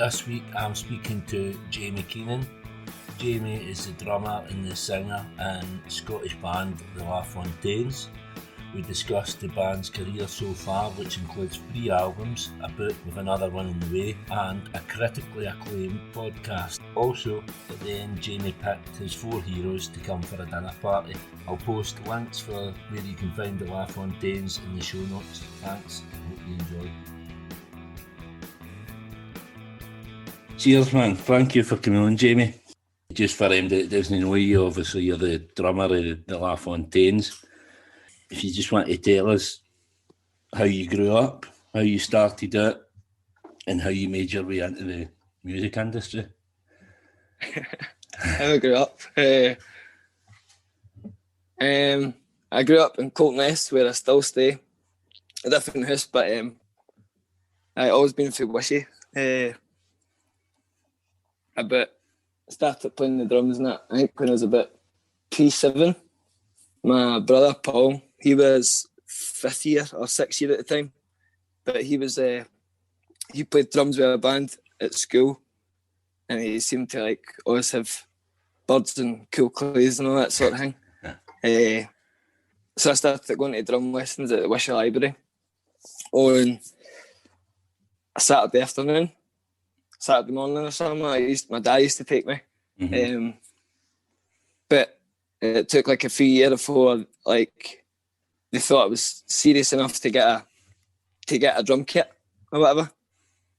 This week I'm speaking to Jamie Keenan. Jamie is the drummer and the singer in Scottish band the Lafontaines. We discussed the band's career so far, which includes 3 albums, a book with another one on the way, and a critically acclaimed podcast. Also, at the end, Jamie picked his 4 heroes to come for a dinner party. I'll post links for where you can find the Lafontaines in the show notes. Thanks, hope you enjoy. Cheers, man. Thank you for coming on, Jamie. Just for him that doesn't know you, obviously you're the drummer of the Lafontaines. If you just want to tell us how you grew up, how you started it, and how you made your way into the music industry. How I grew up. I grew up in Coltness, where I still stay. A different house, but I always been for Wishy. I started playing the drums and that, I think when I was about 7. My brother Paul, he was 5th year or 6th year at the time, but he he played drums with a band at school, and he seemed to always have birds and cool clothes and all that sort of thing. So I started going to drum lessons at the Wishy Library on a Saturday afternoon, Saturday morning or something. My dad used to take me, but it took a few years before they thought it was serious enough to get a drum kit or whatever,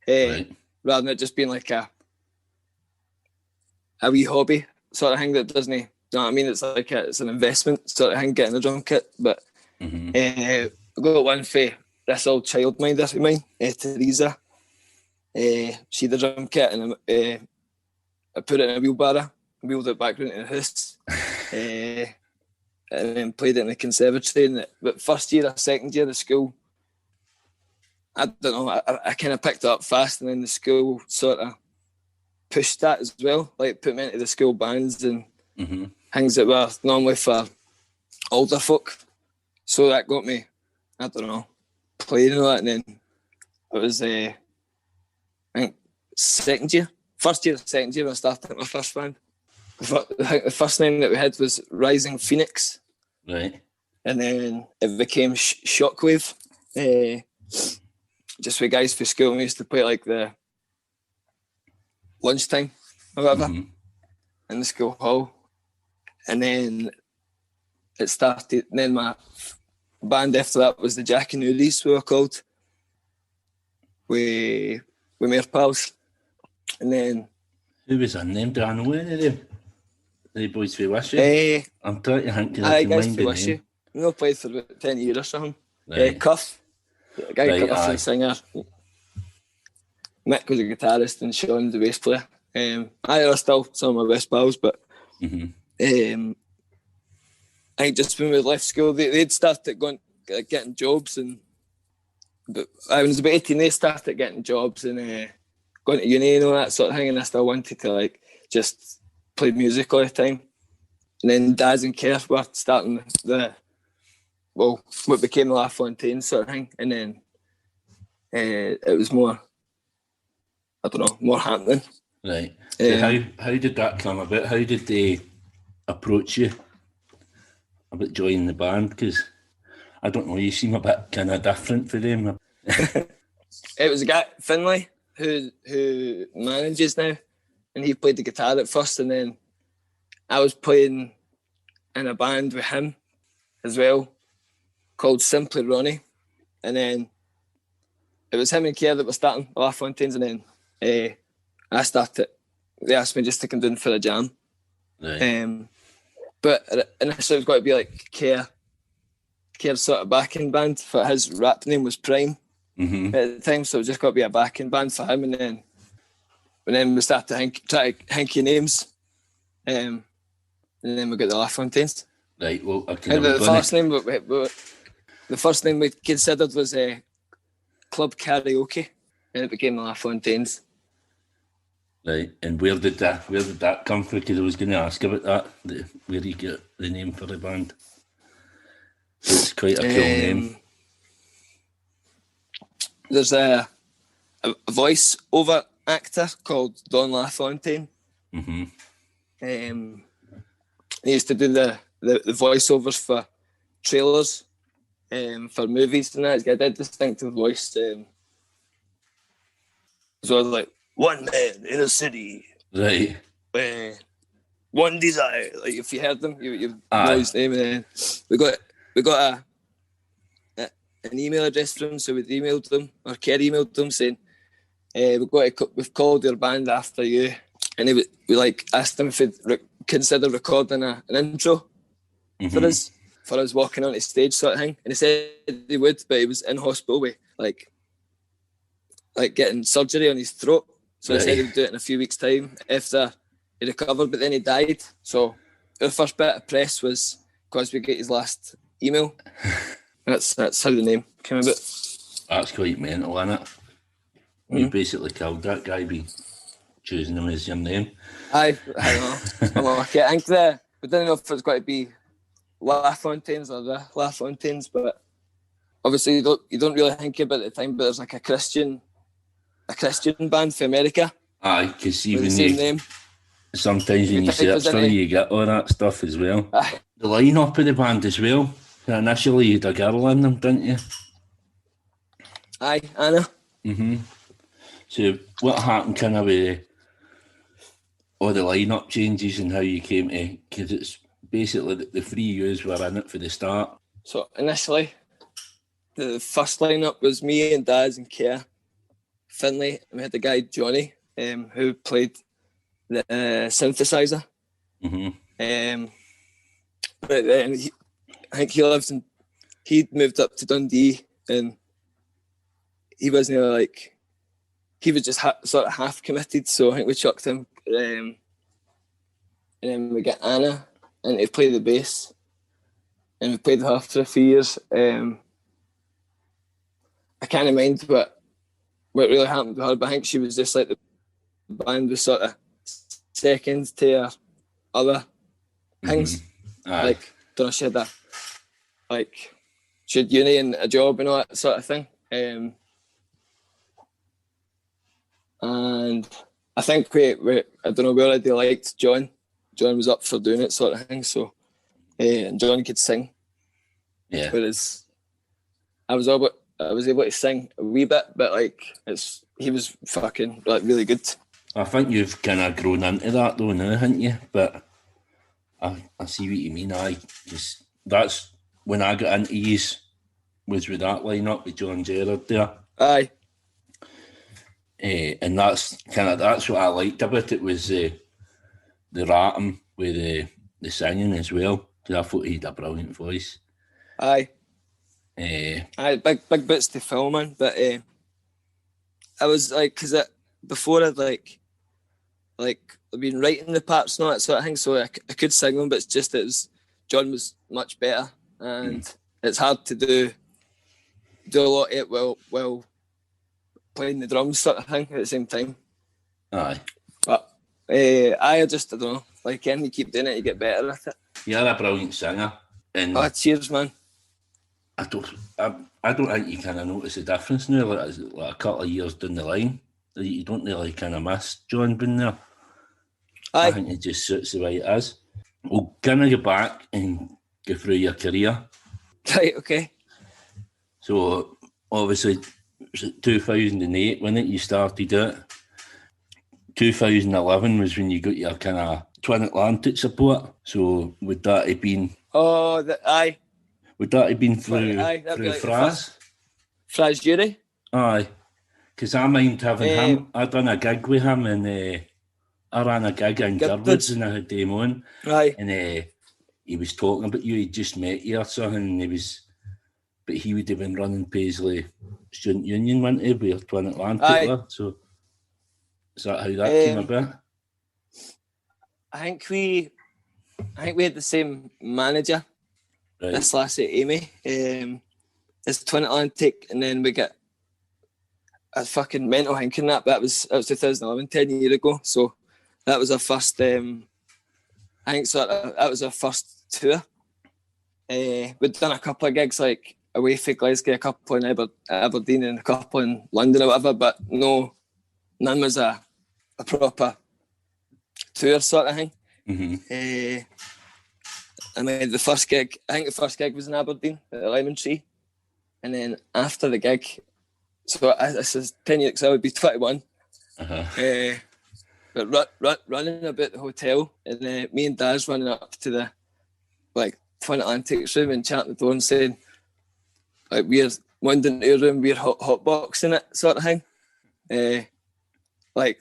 Right. rather than it just being a wee hobby sort of thing that doesn't, you know what I mean? It's it's an investment sort of thing, getting a drum kit. But I got one for this old childminder of mine, Teresa. She had a drum kit, and I put it in a wheelbarrow, wheeled it back into the house, and then played it in the conservatory. But first year or second year of school, I don't know, I kind of picked it up fast, and then the school sort of pushed that as well, put me into the school bands and things that were normally for older folk. So that got me, I don't know, playing and all that. And then it was, I think, first year or second year when I started my first band. I think the first name that we had was Rising Phoenix. Right. And then it became Shockwave. Just with guys for school, we used to play the lunchtime or whatever in the school hall. And then it started, and then my band after that was the Jack and Uries, we were called. We were pals. And then... Who was in them? Do I know any of them? The boys for Wishy? I'm trying to think of the guys for Wishy. We all played for about 10 years or something. Right. Cuff. The guy Cuff was the singer. Mick was a guitarist and Sean the bass player. I are still some of my best pals, but I think just when we left school, they'd started getting jobs, but I was about 18, they started getting jobs and going to uni and all that sort of thing, and I still wanted to just play music all the time. And then Daz and Kerr were starting what became the Lafontaines sort of thing, and then it was more, I don't know, more happening. Right. So how did that come about? How did they approach you about joining the band? Because I don't know, you seem a bit kind of different for them. It was a guy, Finlay, who manages now, and he played the guitar at first, and then I was playing in a band with him as well called Simply Ronnie, and then it was him and Kerr that were starting Lafontaines, and then I started. They asked me just to come down for a jam. Right. But initially it was going to be Kerr's sort of backing band, for his rap name was Prime at the time, so it was just got to be a backing band for him, and then we started to try to hinky names, and then we got the Lafontaines. Right. Well, the first name we considered was Club Karaoke, and it became the Lafontaines. Right. And where did that come from? Because I was going to ask about that. Where you get the name for the band? It's quite a cool name. There's a voice over actor called Don Lafontaine. Mm-hmm. He used to do the voiceovers for trailers, for movies and that. He's got a dead distinctive voice. So I was like, one man in a city. Right. One desire. Like, if you heard them, you know his name. And then we got an email address from him, so we emailed them, or Kerry emailed them saying, we've called your band after you. And we like asked him if he'd consider recording an intro for us walking on the stage, sort of thing. And he said he would, but he was in hospital with like getting surgery on his throat. So he said he'd do it in a few weeks' time after he recovered, but then he died. So our first bit of press was because we get his last email. That's how the name came about. That's quite mental, isn't it? You basically killed that guy by choosing him as your name. I know. I'm lucky. I think we didn't know if it was going to be Lafontaines or the Lafontaines, but obviously you don't really think about it at the time, but there's like a Christian band for America. Aye, because even the same name. Sometimes when you search for it, you get all that stuff as well. Aye. The line-up of the band as well. Initially you had a girl in them, didn't you? Aye, Anna. Mm-hmm. So what happened kind of with all the line-up changes and how you came to... Because it's basically the three yous were in it for the start. So initially, the first line-up was me and Daz and Kia, Finlay, and we had the guy Johnny, who played the synthesizer. Mm-hmm. But then I think he'd moved up to Dundee, and he wasn't like, he was just sort of half committed, so I think we chucked him. And then we got Anna and to play the bass, and we played with her for a few years. I can't mind what really happened with her, but I think she was just like the band was sort of second to her other things. Like, don't know, she had she had uni and a job and all that sort of thing. And I think we I don't know, we already liked John. John was up for doing it, sort of thing. So, and John could sing. Yeah. Whereas I was able to sing a wee bit, but like he was fucking like really good. I think you've kind of grown into that though now, haven't you? But I see what you mean. Just that's when I got into Ease, was with that lineup with John Gerard there. Aye. And that's what I liked about it, was the rapping with the singing as well. Because I thought he had a brilliant voice. Aye. Aye, big bits to fill, man. But I was like, because before I'd like I've been writing the parts and all that sort of thing, so I could sing them, but it's just John was much better, and it's hard to do a lot of it while playing the drums sort of thing at the same time. Aye. But I don't know, like, and you keep doing it, you get better at it. You're a brilliant singer. And cheers, man. I don't think you kind of notice the difference now, like a couple of years down the line. You don't really kind of miss John being there. Aye. I think it just suits the way it is. We'll kind of go back and go through your career. Right, okay. So, obviously, was it 2008 when you started it? 2011 was when you got your kind of Twin Atlantic support. So, would that have been... Oh, aye. Would that have been through like Fraz? Fraz Jury? Aye. Because I mind having him. I done a gig with him, and I ran a gig in Girdwoods, and I had him on. Aye. And he was talking about you. He just met you or something. But he would have been running Paisley Student Union, wouldn't he? With Twin Atlantic there. So is that how that came about? I think we had the same manager. Right. This lassie Amy. It's Twin Atlantic, and then we get a fucking mental hink in that. But that was 2011, 10 years ago. So that was our first. I think that was our first tour. We'd done a couple of gigs like away for Glasgow, a couple in Aberdeen, and a couple in London or whatever. But no none was a proper tour sort of thing. I made the first gig. I think the first gig was in Aberdeen at the Lemon Tree, and then after the gig, so this is 10 years. So I would be 21. But running about the hotel, and me and Daz running up to the front Atlantic's room and chatting the door and saying, like, we're wandering into your room, we're hotboxing it sort of thing. Like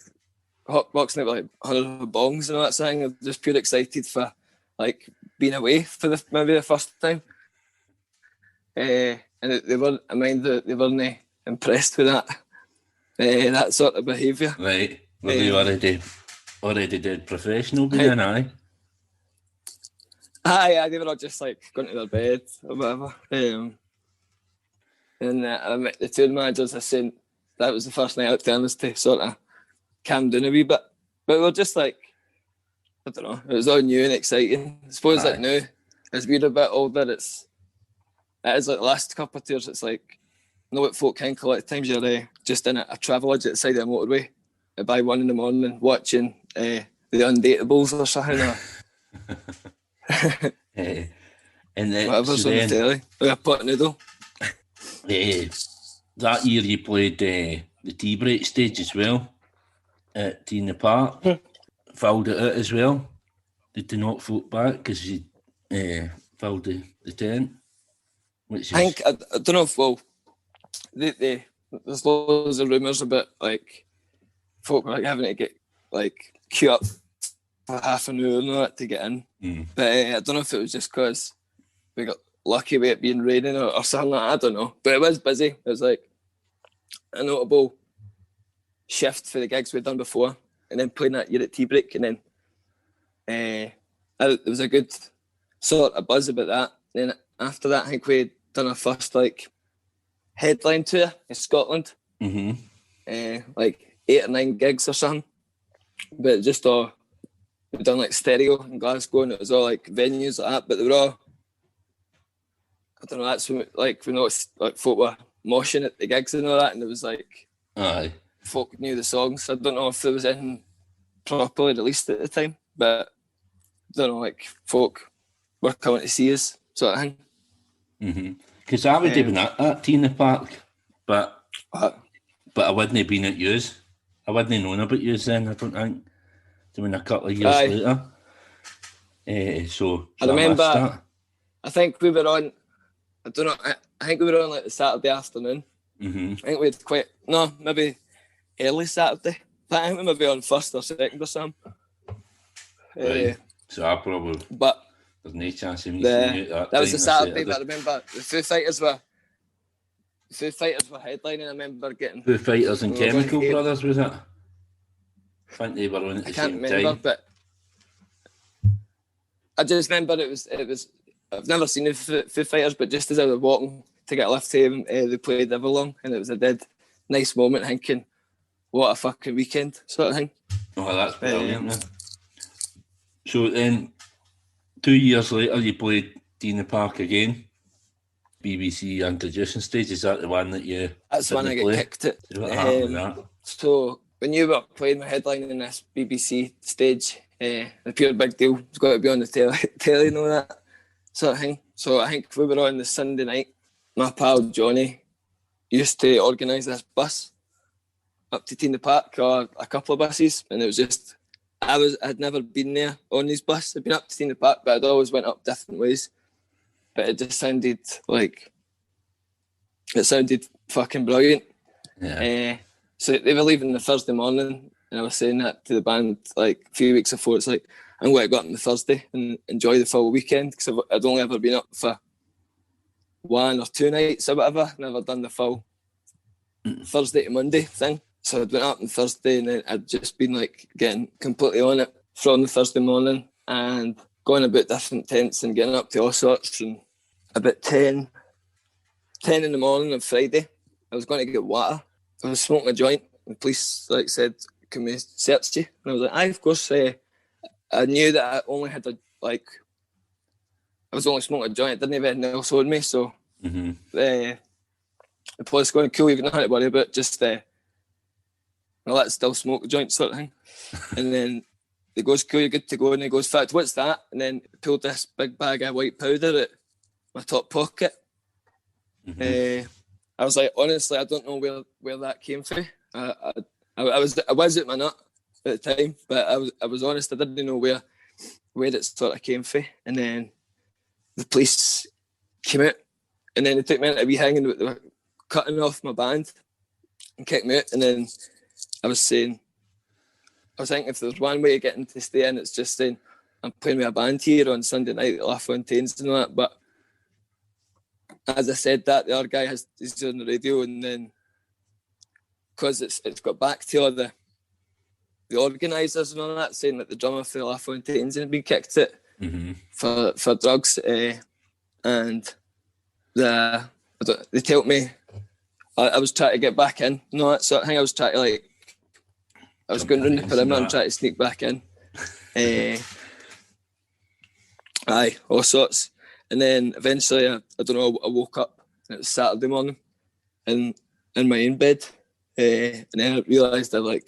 hotboxing it with like hundreds of bongs and all that sort of thing. I'm just pure excited for like being away for maybe the first time. And they weren't impressed with that sort of behaviour. Right. Were you already did professional being, aye? Aye, they were all just like going to their bed or whatever. And I met the tour managers. I said that was the first night out telling us to sort of calm down a wee bit. But we were just like, I don't know, it was all new and exciting. I suppose like now, as we're a bit older, it is like the last couple of tours, it's like, I know what folk think a lot of times you're just in a travel lodge at the side of the motorway by 1 a.m. watching the Undateables or something. And whatever's on the telly. Like a pot noodle. That year you played the tea break stage as well at Tea in the Park. Filled it out as well. Did they not vote back because you filled the tent? Which is... I don't know if, there's loads of rumours about like folk like having to get like queue up for half an hour and all that to get in. But I don't know if it was just because we got lucky with it being raining or something like that. I don't know. But it was busy. It was like a notable shift for the gigs we'd done before, and then playing that year at Tea Break, and then there was a good sort of buzz about that. And then after that, I think we'd done our first like headline tour in Scotland, like 8 or 9 gigs or something. But just all we'd done like Stereo in Glasgow, and it was all like venues like that. But they were all, I don't know. That's when we noticed like folk were moshing at the gigs and all that, and it was like, folk knew the songs. I don't know if there was anything properly released at the time, but I don't know, like folk were coming to see us, sort of thing. Because I would have been at Tea in the Park, but I wouldn't have been at yours. I wouldn't have known about yours then, I don't think. Doing a couple of years later. So I remember, I think we were on, I don't know, I think we were on like the Saturday afternoon. I think we had maybe early Saturday. I think we maybe on first or second or something. Right. So I probably... But there's no chance of me seeing you at that time. That was a Saturday, but I remember the Foo Fighters were headlining. I remember getting... Foo Fighters and Chemical Brothers, was it? I think they were on at the same time. I can't remember, but I just remember it was. I've never seen the Foo Fighters, but just as I was walking to get a lift to them, they played Everlong, and it was a dead nice moment, thinking, what a fucking weekend, sort of thing. Oh, that's brilliant, man. So then, 2 years later, you played Tea in the Park again. BBC introduction stage, is that the one that you... That's the one I get kicked at. So what happened with that? So when you were playing my headline in this BBC stage, the pure big deal, it's got to be on the telly and all that sort of thing. So I think we were on the Sunday night. My pal Johnny used to organise this bus up to Tea in the Park, or a couple of buses, and it was just... I'd never been there on his bus. I'd been up to Tea in the Park, but I'd always went up different ways. But it just sounded fucking brilliant. Yeah. So they were leaving the Thursday morning, and I was saying that to the band like a few weeks before. It's like, I'm going to go up on the Thursday and enjoy the full weekend, because I'd only ever been up for 1 or 2 nights or whatever. Never done the full Thursday to Monday thing. So I went up on Thursday, and then I'd just been like getting completely on it from the Thursday morning and going about different tents and getting up to all sorts. And about 10 in the morning on Friday, I was going to get water. I was smoking a joint. The police said, "Can we search you?" And I was like, "Aye, of course." I knew that I only had I was only smoking a joint. I didn't have anything else on me, so the police going, "Cool, you've got nothing to worry about. Just well, let's still smoke a joint sort of thing. And then he goes, cool, you're good to go. And he goes, fact, what's that? And then pulled this big bag of white powder at my top pocket. I was like, honestly, I don't know where that came from. I was at my nut at the time, but I was honest, I didn't know where it sort of came from. And then the police came out, and then they took me into a wee hang, and they were cutting off my band and kicked me out. And then I was thinking, if there's one way of getting to stay in, it's just saying I'm playing with a band here on Sunday night at Lafontaines and all that. But as I said that, the other guy he's on the radio, and then because it's got back to all the organisers and all that, saying that the drummer for Lafontaines had been kicked out for drugs, and they told me I was trying to get back in, you know, that sort of thing. I was trying to I was going round the perimeter and trying to sneak back in. Aye, all sorts. And then eventually, I don't know, I woke up, and it was Saturday morning, in my own bed, and then I realised I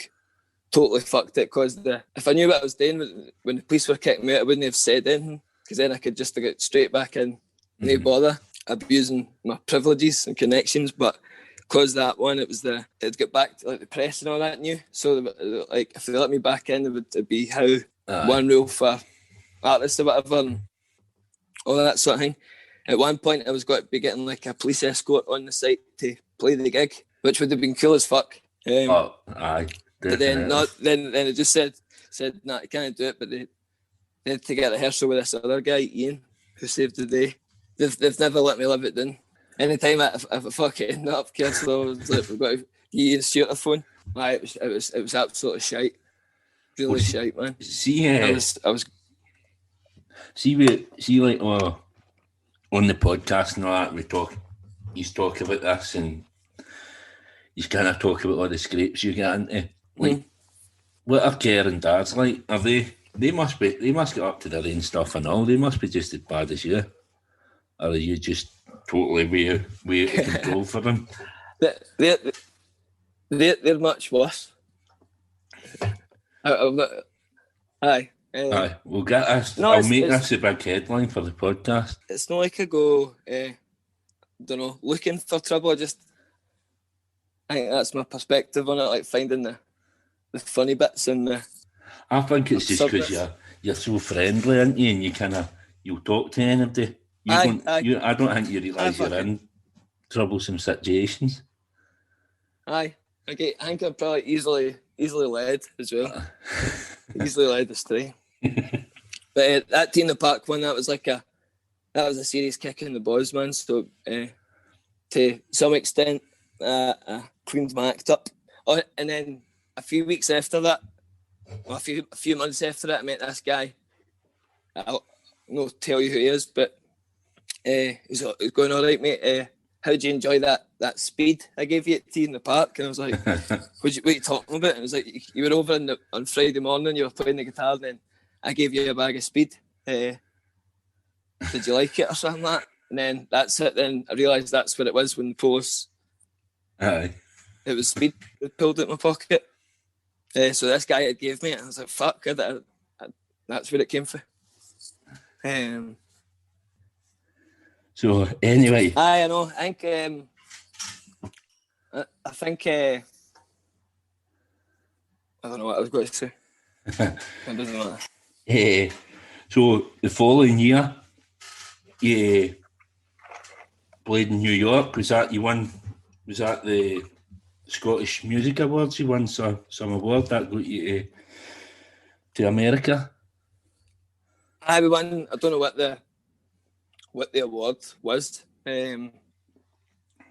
totally fucked it, because if I knew what I was doing when the police were kicking me out, I wouldn't have said anything, because then I could just get straight back in, no bother abusing my privileges and connections. But because that one, it'd get back to the press and all that new. So if they let me back in, it'd be how one rule for artists or whatever, and all that sort of thing. At one point, I was going to be getting a police escort on the site to play the gig, which would have been cool as fuck. Aye. But then it just said, nah, I can't do it. But they had to get a rehearsal with this other guy, Ian, who saved the day. They've never let me live it down. Anytime if I fucking end up, so I was like, we've got to give Ian Stewart a phone. Aye, it was absolutely shite. Really shite, man. I was. On the podcast and all that, you talk about this, and you kind of talk about all the scrapes you get into. What are Kerr and Dad's like? Are they must get up to their own stuff and all. They must be just as bad as you. Or are you just totally way out of control for them? They're much worse. Aye. Aye, we'll get this. No, I'll make this a big headline for the podcast. It's not like I go, don't know, looking for trouble. I think that's my perspective on it, finding the funny bits and the. I think it's just because you're so friendly, aren't you? And you'll talk to anybody. I don't think you realise you're in troublesome situations. Aye, okay. I think I'm probably easily led as well. Easily led astray. But that Tea in the Park one, that was a serious kick in the balls, man. So to some extent, I cleaned my act up. Oh, and then a few weeks after that, a few months after that, I met this guy. I'll not tell you who he is, but he's going, all right, mate. How did you enjoy that speed I gave you at Tea in the Park? And I was like, what are you talking about? And it was like, you were over on Friday morning, you were playing the guitar, and then I gave you a bag of speed. Did you like it or something like that? And then that's it. Then I realised that's what it was when the police. Aye. It was speed that pulled out my pocket. So this guy had gave me it, and I was like, fuck, that's where it came from. So anyway, I know. I think I don't know what I was going to say. It doesn't matter. So the following year, you played in New York. Was that the Scottish Music Awards? You won some award that got you to America. We won. I don't know what the award was,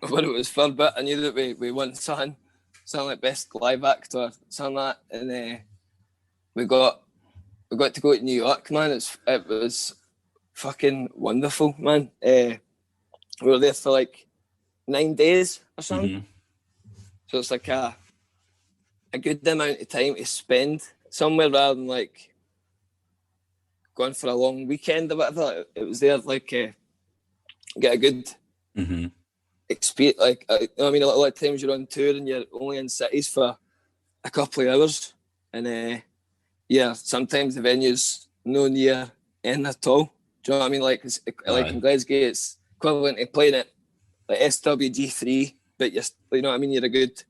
what it was for, but I knew that we won something like best live act or something like that, and we got to go to New York, man. It was fucking wonderful, man. We were there for 9 days or something, so it's a good amount of time to spend somewhere rather than going for a long weekend or whatever. It was there get a good experience. I mean, a lot of times you're on tour and you're only in cities for a couple of hours, and sometimes the venue's no near end at all. Do you know what I mean? Like in Glasgow, it's equivalent to playing it like SWG3, but you know what I mean. You're a good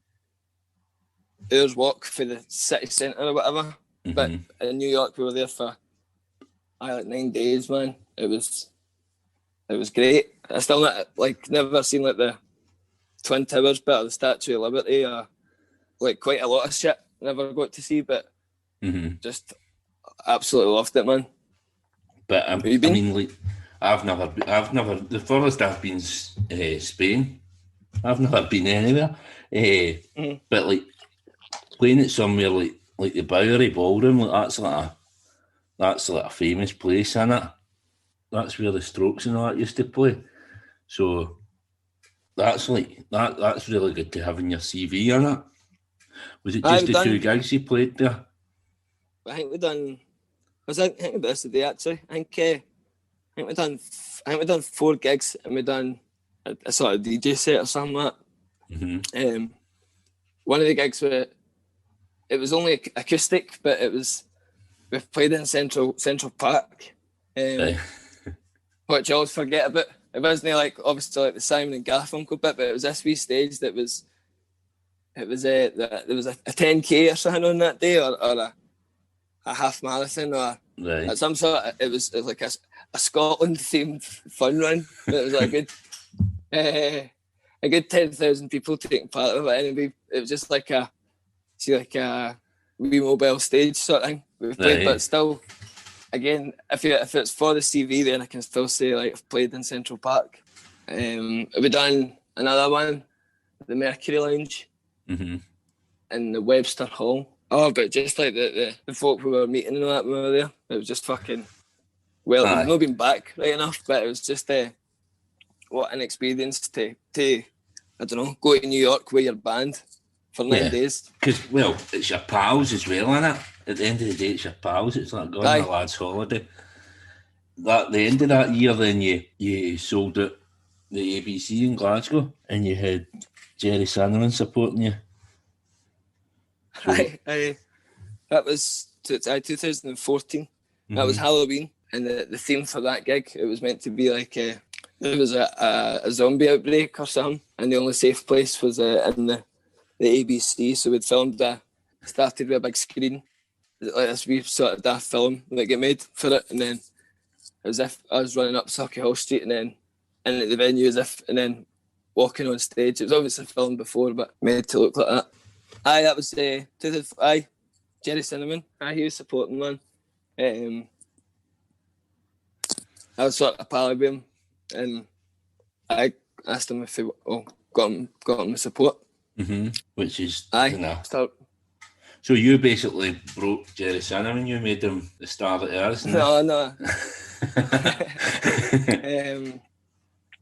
hour's walk for the city centre or whatever. Mm-hmm. But in New York, we were there for like 9 days, man. It was great. I still never seen like the Twin Towers bit or the Statue of Liberty or like quite a lot of shit. Never got to see, but just absolutely loved it, man. But I mean, like, I've never. The furthest I've been Spain. I've never been anywhere. But like playing it somewhere like the Bowery Ballroom, like that's like a famous place, isn't it? That's where the Strokes and all that used to play. So that's like that's really good to have in your CV, isn't it? Was it just the 2 gigs you played there? I think we done. I think the rest of the day actually. I think we done 4 gigs and we done a sort of DJ set or something like that. One of the gigs it was only acoustic, but we played in Central Park, which I always forget about. It wasn't like obviously like the Simon and Garfunkel bit, but it was this wee stage that was. There was a 10k or something on that day, or a half marathon, or some sort of, it was like a Scotland themed fun run. It was like a good 10,000 people taking part of it, and it was just like a wee mobile stage sort of thing. We've played, but still, again, if it's for the CV, then I can still say like I've played in Central Park. We've done another one, the Mercury Lounge, in the Webster Hall. Oh, but just like the folk we were meeting and all that when we were there, it was just fucking. Well, I've not been back right enough, but it was just what an experience to I don't know, go to New York with your band for 9 days. Because, well, it's your pals as well, isn't it? At the end of the day, it's your pals. It's like going on a lad's holiday. At the end of that year, then you sold out the ABC in Glasgow, and you had Jerry Cinnamon supporting you. So, that was 2014. That was Halloween, and the theme for that gig, it was meant to be like there was a zombie outbreak or something, and the only safe place was in the ABC. So we'd started with a big screen, like this wee sort of daft film that got made for it, and then it was as if I was running up Sauchiehall Hall Street and then in at the venue and then walking on stage. It was obviously filmed before, but made to look like that. That was Jerry Cinnamon. He was supporting, man. I was sort of pally with him, and I asked him if he got him the support. Which is So you basically broke Jerry Cinnamon. You made him the star that he is. No.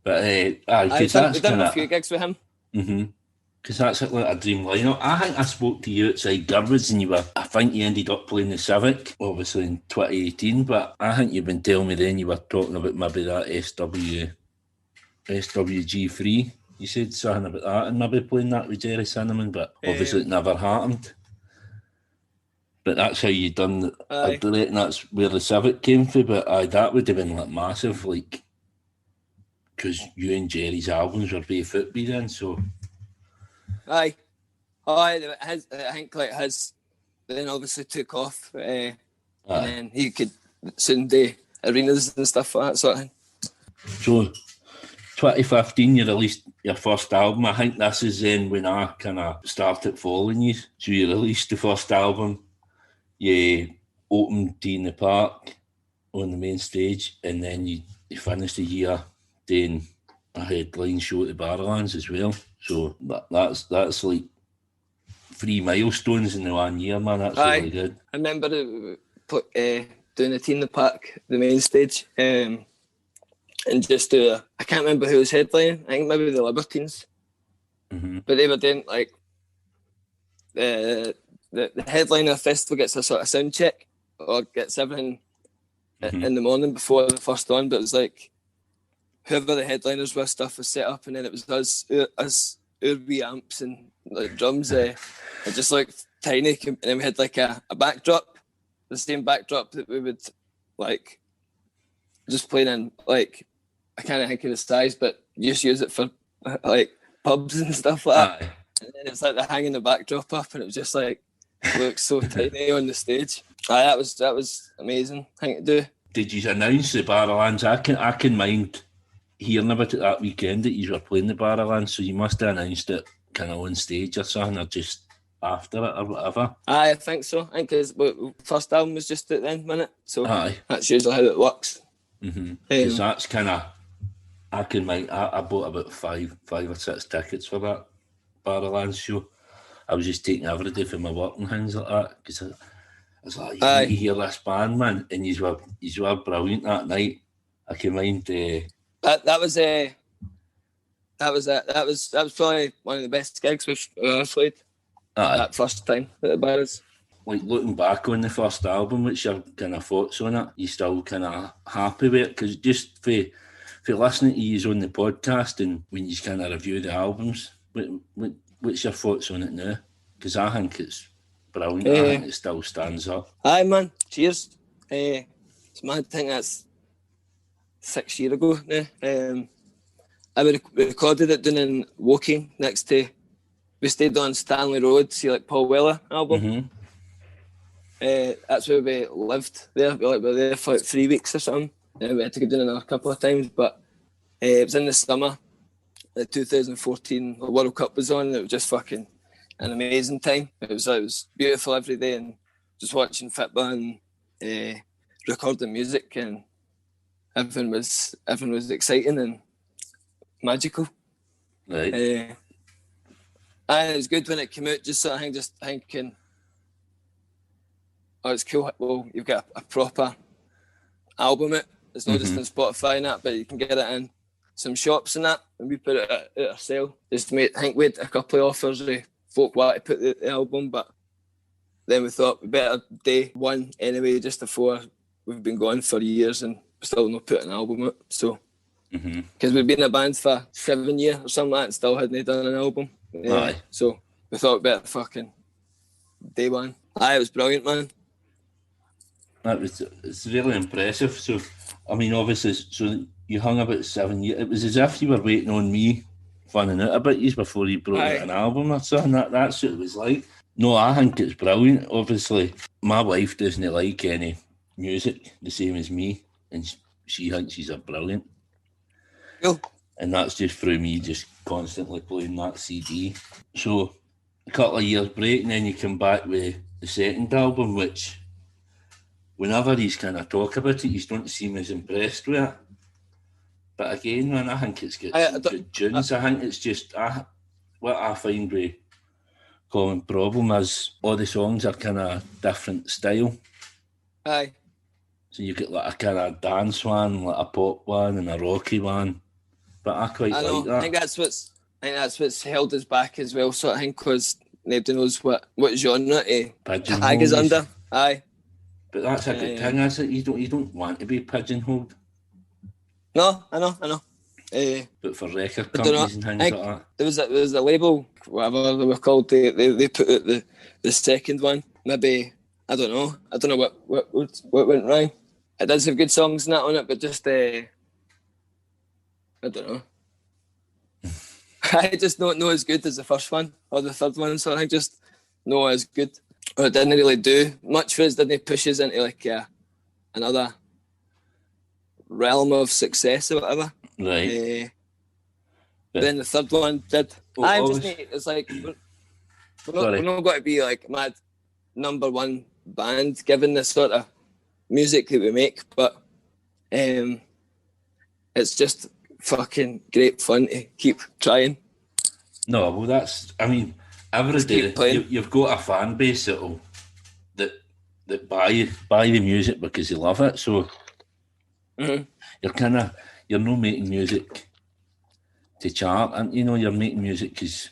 But we've done a few gigs with him. Because that's like a dream lineup. I think I spoke to you outside Gurwood's and I think you ended up playing the Civic, obviously in 2018, but I think you've been telling me then you were talking about maybe that SWG3. You said something about that and maybe playing that with Jerry Cinnamon, but obviously it never happened. But that's how you done I reckon that's where the Civic came from, but that would have been like massive, like, because you and Jerry's albums were very football then, so... I think like his then obviously took off, and then he could soon do arenas and stuff like that sort of thing. So 2015 you released your first album. I think this is then when I kind of started following you. So you released the first album, you opened Tea in the Park on the main stage, and then you finished the year doing a headline show at the Barrowlands as well. So that's like 3 milestones in the 1 year, man. That's really good. I remember doing the Tea in the Park, the main stage, and just I can't remember who was headlining. I think maybe the Lafontaines. But they were doing like the headliner of the festival gets a sort of sound check or gets everything in the morning before the first one. But it was like whoever the headliners were, stuff was set up, and then it was us, our wee amps and like drums It just looked tiny, and then we had like a backdrop, the same backdrop that we would like just playing in, like, I can't think of the size, but just use it for like pubs and stuff like that. Aye. And then it's like they're hanging the backdrop up, and it was just like looks so tiny on the stage. Aye, that was amazing thing to do. Did you announce the Barrowlands? I can mind hearing about it that weekend that you were playing the Barrowlands, so you must have announced it kind of on stage or something, or just after it or whatever. Aye, I think so. I think because first album was just at the end, wasn't it? So aye, that's usually how it works. Because that's kind of, I can mind. I bought about five or six tickets for that Barrowlands show. I was just taking every day for my work and things like that, because I was like, you need to hear this band, man, and you were brilliant that night. I can mind. That was probably one of the best gigs we've ever played. That first time at the Barrows. Like, looking back on the first album, what's your kind of thoughts on it? You still kind of happy with it? Because just for listening to you on the podcast and when you kind of review the albums, what's your thoughts on it now? Because I think it's brilliant. I think it still stands up. Aye, man. Cheers. It's mad. I think that's 6 years ago now. I recorded it down in Woking next to. We stayed on Stanley Road, see like Paul Weller album. That's where we lived there. We were there for like 3 weeks or something. We had to go down another couple of times, but it was in the summer. The 2014 World Cup was on. It was just fucking an amazing time. It was beautiful every day, and just watching football and recording music, and everything was exciting and magical. Right. And it was good when it came out, just thinking, oh, it's cool. Well, you've got a proper album out. It's not just on Spotify and that, but you can get it in some shops and that, and we put it at a sale. Just I think we had a couple of offers of folk wanted to put the album, but then we thought we better day one anyway, just before we've been going for years and still not put an album out. So, because we've been in a band for 7 years or something like that and still hadn't done an album. So we thought we better fucking day one. It was brilliant, man. It's really impressive. So, I mean, obviously, so you hung about 7 years. It was as if you were waiting on me finding out about you before you brought out an album or something. That's what it was like. No, I think it's brilliant. Obviously, my wife doesn't like any music the same as me, and she thinks she's brilliant. Cool. And that's just through me just constantly playing that CD. So a couple of years break, and then you come back with the second album, which whenever he's kind of talk about it, you don't seem as impressed with it. But again, man, I think it's got some good tunes. I think it's just what I find with Common Problem is all the songs are kind of different style. Aye. So you get like a kind of dance one, like a pop one, and a rocky one. But I quite like that. I think that's what's held us back as well. So I think because nobody knows what genre to tag us under. Aye. But that's a good thing, is it? You don't want to be pigeonholed. No, I know. But for record companies and things like that. There was a label, whatever they were called. They put out the second one. Maybe I don't know what went wrong. It does have good songs and that on it, but just I don't know. I just don't know as good as the first one or the third one, so I just know as good. Or it didn't really do much for us, didn't it? Push us into like another realm of success or whatever. Right. Then the third one did. It's like we're not going to be like mad number one band given the sort of music that we make, but it's just fucking great fun to keep trying. No, well, that's, I mean, every day you've got a fan base that buy the music because they love it. So you're not making music to chart, and you're making music because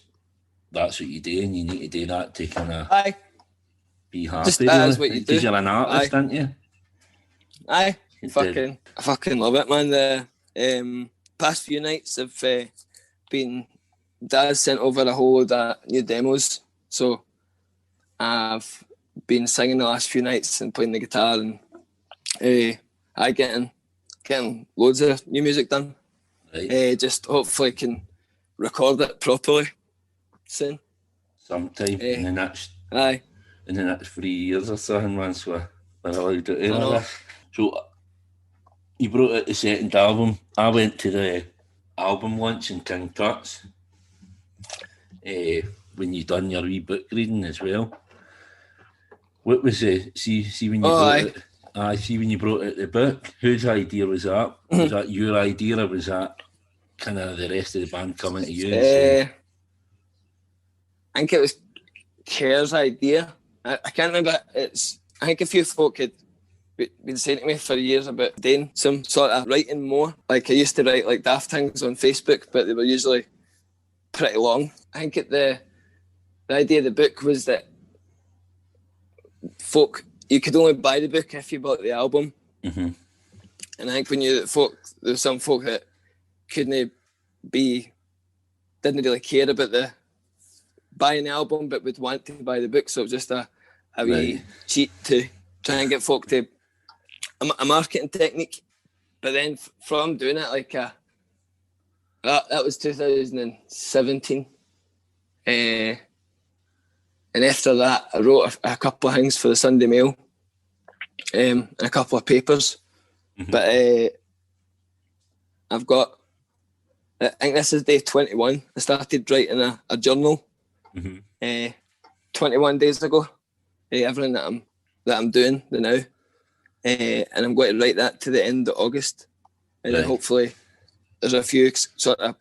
that's what you do, and you need to do that to kind of be happy. Just that is what you do. Because you're an artist, aren't you? I fucking love it, man. The past few nights have been Daz sent over a whole load of new demos, so I've been singing the last few nights and playing the guitar, and I getting loads of new music done. Right. Just hopefully can record it properly soon. Sometime in the next Aye. in the next 3 years or something, once we're allowed to do know. this. So you brought out the second album. I went to the album launch in King Tut's when you done your wee book reading as well. What was it? See when you brought it? See when you brought out the book. Whose idea was that? Was that your idea, or was that kind of the rest of the band coming to you and saying? I think it was Kerr's idea. I can't remember. I think a few folk had been saying to me for years about doing some sort of writing more. Like I used to write like daft things on Facebook, but they were usually pretty long. I think the idea of the book was that folk, you could only buy the book if you bought the album. Mm-hmm. And I think there's some folk that didn't really care about the buying the album, but would want to buy the book. So it was just a wee cheat to try and get folk to a marketing technique. But then from doing it, like that was 2017. And after that, I wrote a couple of things for the Sunday Mail, and a couple of papers. Mm-hmm. But I think this is day 21. I started writing a journal 21 days ago. Everything that I'm doing now, and I'm going to write that to the end of August, and then hopefully there's a few sort of.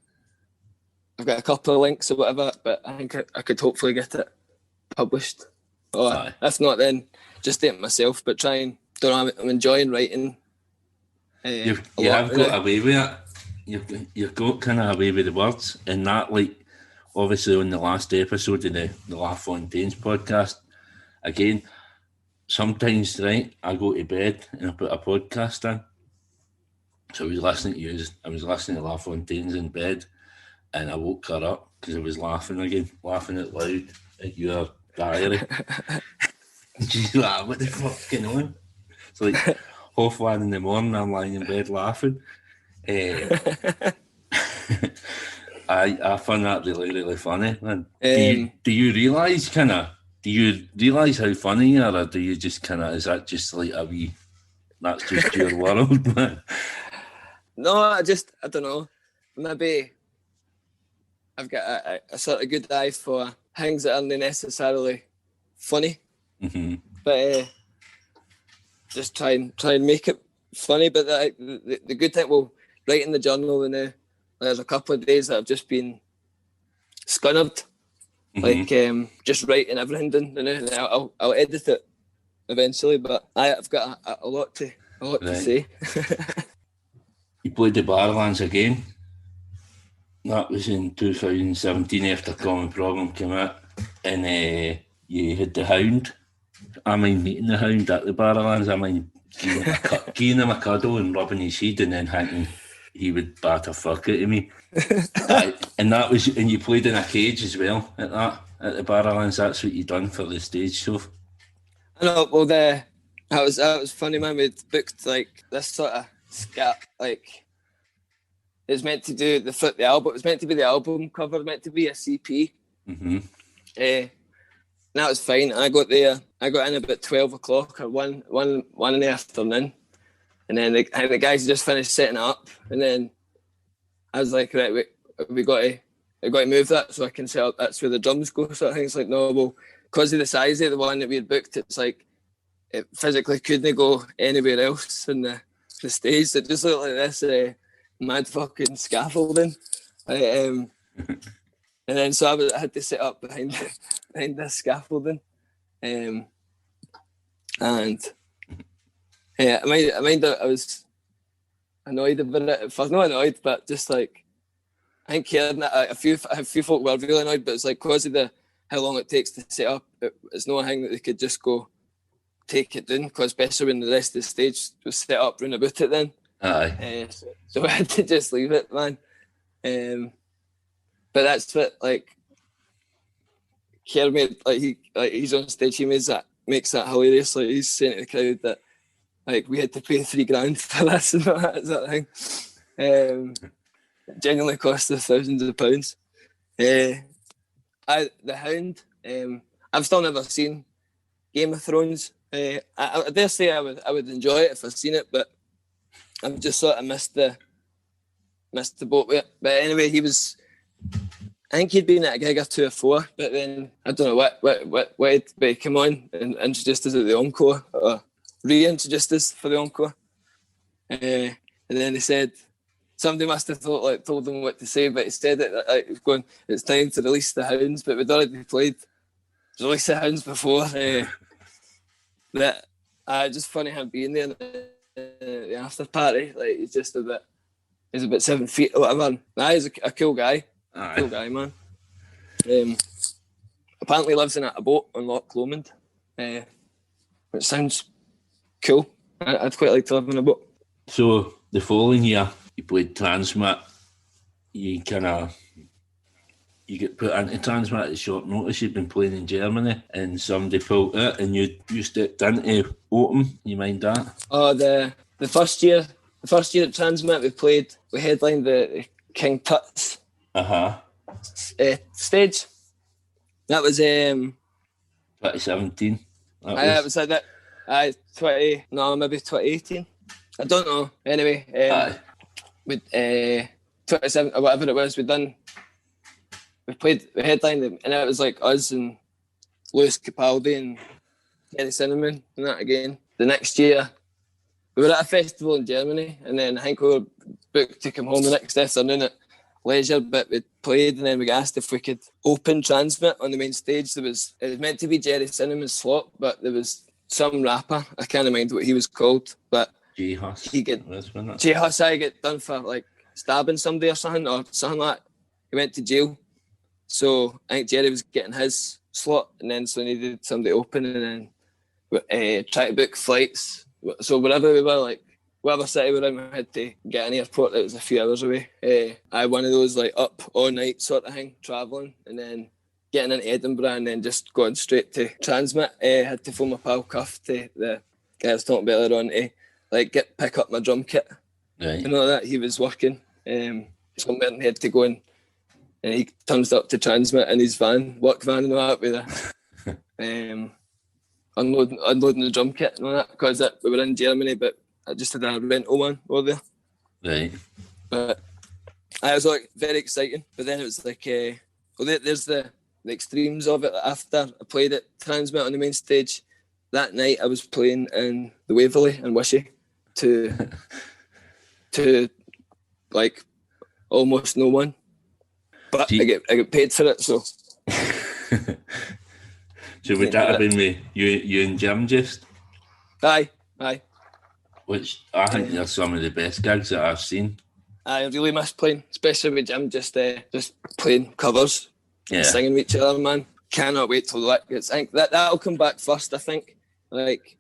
I've got a couple of links or whatever, but I think I could hopefully get it published. Or if not, then just do it myself. But I'm enjoying writing. You have got away with it. You've got kind of away with the words, and that, like, obviously on the last episode of the Lafontaines podcast, again, sometimes, right, I go to bed and I put a podcast in. So I was listening to you. I was listening to Lafontaines in bed, and I woke her up because I was laughing out loud at your diary. And she's like, "What the fuck going on?" It's like 1:30 in the morning. I'm lying in bed laughing. I find that really, really funny, man. Do you realise how funny you are, or do you just kind of, is that just like a wee, that's just your world, man? No, I don't know. Maybe I've got a sort of good eye for things that aren't necessarily funny, but just try and make it funny. But the good thing, well, writing the journal, and there's a couple of days that I've just been scunnered, like just writing everything down. And I'll edit it eventually, but I've got a lot to say. You played the Barlands again. That was in 2017 after Common Problem came out, and you had the Hound. I mind meeting the Hound at the Barlands. I mind giving him a cuddle and rubbing his head, and then thinking he would bat a fuck out of me. And you played in a cage as well at the Barlands. That's what you done for the stage show. I know. Well, that was funny, man. We booked like this sort of scat, like. It was meant to do the album. It was meant to be the album cover. It was meant to be a CP. And that was fine. I got there. I got in about 12 o'clock or one in the afternoon, and then the guys just finished setting it up. And then I was like, right, we got to move that so I can set up. That's where the drums go. So I think it's like, no, well, because of the size of the one that we had booked, it's like it physically couldn't go anywhere else in the stage. It just looked like this. Mad fucking scaffolding, and then so I had to sit up behind this scaffolding, and I was annoyed about it at first. Not annoyed, but just like I think a few folk were really annoyed, but it's like because of how long it takes to set up, it's not a thing that they could just go take it down, because especially when the rest of the stage was set up round about it then. Aye. So I had to just leave it, man. But that's what, like, Kermit, he's on stage, he makes that hilarious. Like, he's saying to the crowd that, like, we had to pay $3,000 for this and all that sort of thing. Genuinely cost us thousands of pounds. The Hound, I've still never seen Game of Thrones. I dare say I would enjoy it if I'd seen it, but I've just sort of missed the boat with it. But anyway, I think he'd been at a gig or 2 or 4, but then I don't know what he came on and introduced us at the encore, or reintroduced us for the encore. And then he said, somebody must have told him what to say, but he said that he was going, it's time to release the Hounds, but we'd already played Release the Hounds before. That just funny him being there in the after party. Like, he's about 7 feet or whatever. He's a cool guy. Aye. Cool guy, man. Apparently lives in a boat on Loch Lomond, which sounds cool. I'd quite like to live in a boat. So the following year, you played Transmit. You get put into Transmit at short notice. You'd been playing in Germany, and somebody pulled it, and you stepped into Open. You mind that? Oh, the first year at Transmit, we headlined the King Tut's stage. That was 2017. That was like that. Maybe 2018. I don't know. Anyway, with 27 or whatever it was, we headlined them, and it was like us and Lewis Capaldi and Eddie Cinnamon and that again. The next year, we were at a festival in Germany, and then I think we were booked to come home the next afternoon at Leisure, but we played, and then we got asked if we could open Transmit on the main stage. It was meant to be Jerry Cinnamon's slot, but there was some rapper, I can't mind what he was called, but J Huss I get done for like stabbing somebody or something like that. He went to jail, so I think Jerry was getting his slot, and then so needed somebody open, and then try to book flights. So wherever we were, like whatever city we were in, we had to get an airport that was a few hours away. I had one of those like up all night sort of thing, travelling, and then getting into Edinburgh, and then just going straight to Transmit. Had to phone my pal Cuff, to the guy I was talking about earlier on, to like pick up my drum kit. Right. And all that. He was working somewhere, and he had to go in, and he turns up to Transmit in his work van and all that, with unloading the drum kit and all that, because we were in Germany, but I just had a rental one over there. Right. But I was like very exciting. But then it was like, there's the extremes of it. After I played at Transmit on the main stage, that night I was playing in the Waverley in Wishy to like almost no one. But I get paid for it, so. So would that have been with you and Jim just? Aye. Which I think they're some of the best gigs that I've seen. I really miss playing, especially with Jim, just playing covers, singing with each other, man. Cannot wait till that gets. I think that'll come back first, I think. Like,